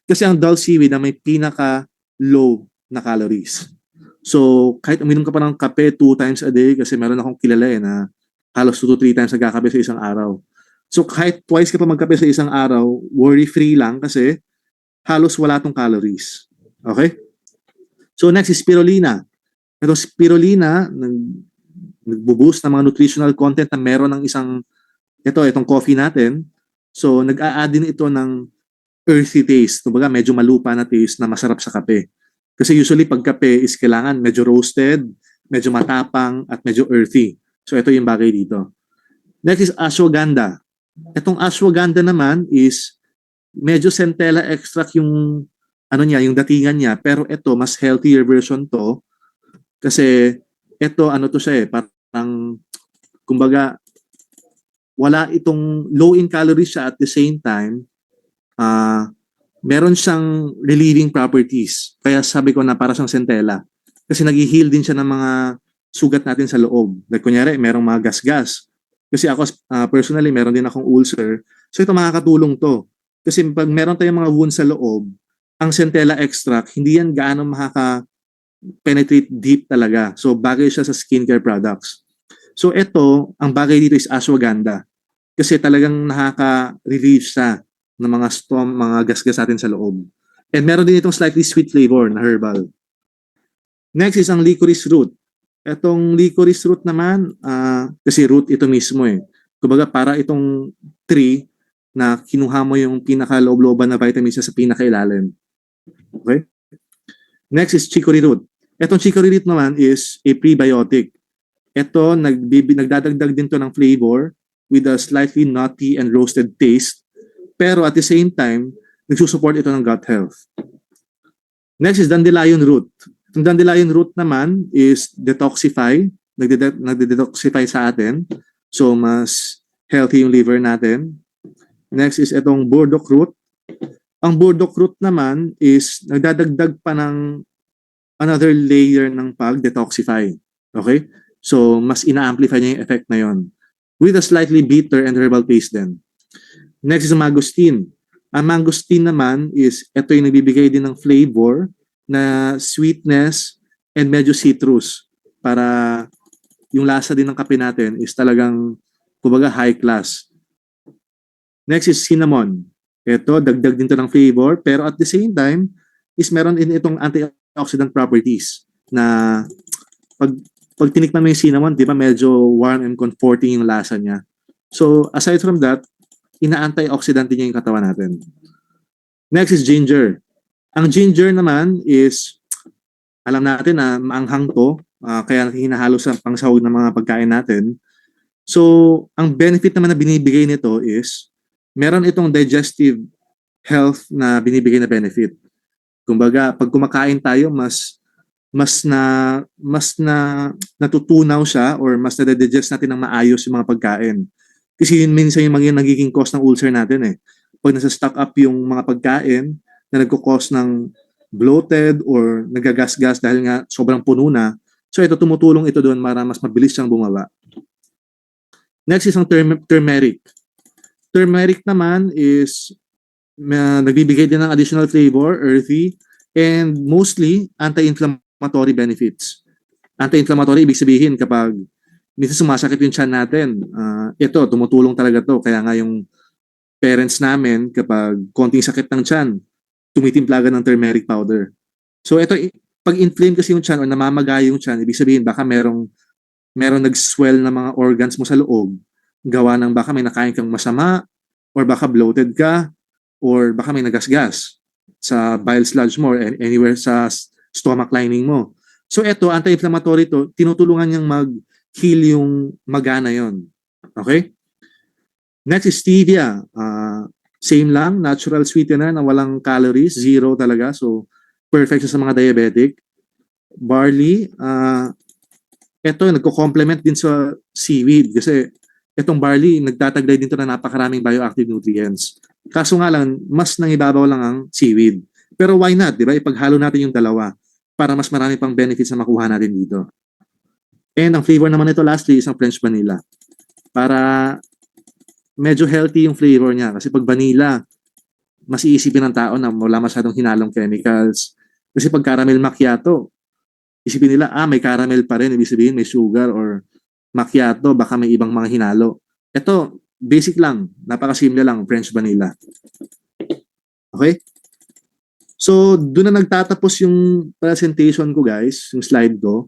A: Kasi ang dull seaweed na may pinaka-low na calories. So, kahit uminom ka pa ng kape 2 times a day, kasi meron akong kilala na halos 2 to 3 times nagkakape sa isang araw. So, kahit twice ka pa magkape sa isang araw, worry-free lang kasi halos wala tong calories. Okay? So, next is spirulina. Ito spirulina, nagbo-boost ng mga nutritional content na meron ng itong coffee natin. So, nag-a-add din ito ng earthy taste. Kumbaga, medyo malupa na taste na masarap sa kape. Kasi usually pag kape is kailangan medyo roasted, medyo matapang, at medyo earthy. So ito yung bagay dito. Next is ashwagandha. Itong ashwagandha naman is medyo centella extract yung yung datingan niya, pero ito mas healthier version to kasi ito to siya parang kumbaga wala itong low in calories siya at the same time meron siyang relieving properties. Kaya sabi ko na para siyang centella. Kasi nag-heal din siya ng mga sugat natin sa loob. Like kunyari, merong mga gas-gas. Kasi ako personally, meron din akong ulcer. So ito makakatulong to. Kasi pag meron tayong mga wounds sa loob, ang centella extract, hindi yan gaano makaka-penetrate deep talaga. So bagay siya sa skincare products. So ito, ang bagay dito is ashwagandha. Kasi talagang nakaka-relieve siya ng mga mga gas-gas natin sa loob. And meron din itong slightly sweet flavor na herbal. Next is ang licorice root. Itong licorice root naman, kasi root ito mismo Kumbaga para itong tree na kinuha mo yung pinaka-loob-looban na vitamins sa pinaka-ilalim. Okay? Next is chicory root. Itong chicory root naman is a prebiotic. Ito, nagdadagdag din to ng flavor with a slightly nutty and roasted taste. Pero at the same time, nagsusupport ito ng gut health. Next is dandelion root. Yung dandelion root naman is detoxify, nagde-detoxify sa atin. So, mas healthy yung liver natin. Next is itong burdock root. Ang burdock root naman is nagdadagdag pa ng another layer ng pag-detoxify. Okay? So, mas ina-amplify niya yung effect na yon with a slightly bitter and herbal taste din. Next is mangosteen. Ang mangosteen naman is ito yung nagbibigay din ng flavor na sweetness and medyo citrus para yung lasa din ng kape natin is talagang kumbaga high class. Next is cinnamon. Ito, dagdag din to ng flavor pero at the same time is meron din itong antioxidant properties na pag tinikman mo yung cinnamon, di ba medyo warm and comforting yung lasa niya. So aside from that, ina-antioxidant niya yung katawan natin. Next is ginger. Ang ginger naman is, alam natin na maanghang to, kaya hinahalo sa pangsahog ng mga pagkain natin. So, ang benefit naman na binibigay nito is, meron itong digestive health na binibigay na benefit. Kumbaga, pag kumakain tayo, mas natutunaw siya or mas na-digest natin ng maayos yung mga pagkain. Kasi yun minsan yung nagiging cause ng ulcer natin Pag nasa-stock up yung mga pagkain na nagko-cause ng bloated or nagagasgas dahil nga sobrang puno na. So ito, tumutulong ito doon para mas mabilis siyang bumaba. Next is ang turmeric. Turmeric naman is nagbibigay din ng additional flavor, earthy, and mostly anti-inflammatory benefits. Anti-inflammatory, ibig sabihin kapag minsan sumasakit yung tiyan natin. Ito, tumutulong talaga to. Kaya nga yung parents namin, kapag konting sakit ng tiyan, tumitimplagan ng turmeric powder. So ito, pag inflame kasi yung tiyan o namamagay yung tiyan, ibig sabihin baka merong nag-swell na mga organs mo sa loob, gawa ng baka may nakain kang masama, or baka bloated ka, or baka may nagasgas sa bile sludge mo or anywhere sa stomach lining mo. So ito, anti-inflammatory to, tinutulungan niyang heal yung maga na yon. Okay? Next is stevia. Same lang, natural sweetener na walang calories, zero talaga. So, perfect sa mga diabetic. Barley, ito, nagko-complement din sa seaweed kasi itong barley, nagtataglay din to na napakaraming bioactive nutrients. Kaso nga lang, mas nangibabaw lang ang seaweed. Pero why not, di ba? Ipaghalo natin yung dalawa para mas marami pang benefits na makuha natin dito. And ang flavor naman nito lastly is ang French vanilla. Para medyo healthy yung flavor niya. Kasi pag vanilla, mas iisipin ng tao na wala masyadong hinalong chemicals. Kasi pag caramel macchiato, isipin nila, may caramel pa rin, ibig sabihin may sugar or macchiato, baka may ibang mga hinalo. Ito, basic lang, napakasimple lang, French vanilla. Okay? So, doon na nagtatapos yung presentation ko guys, yung slide ko.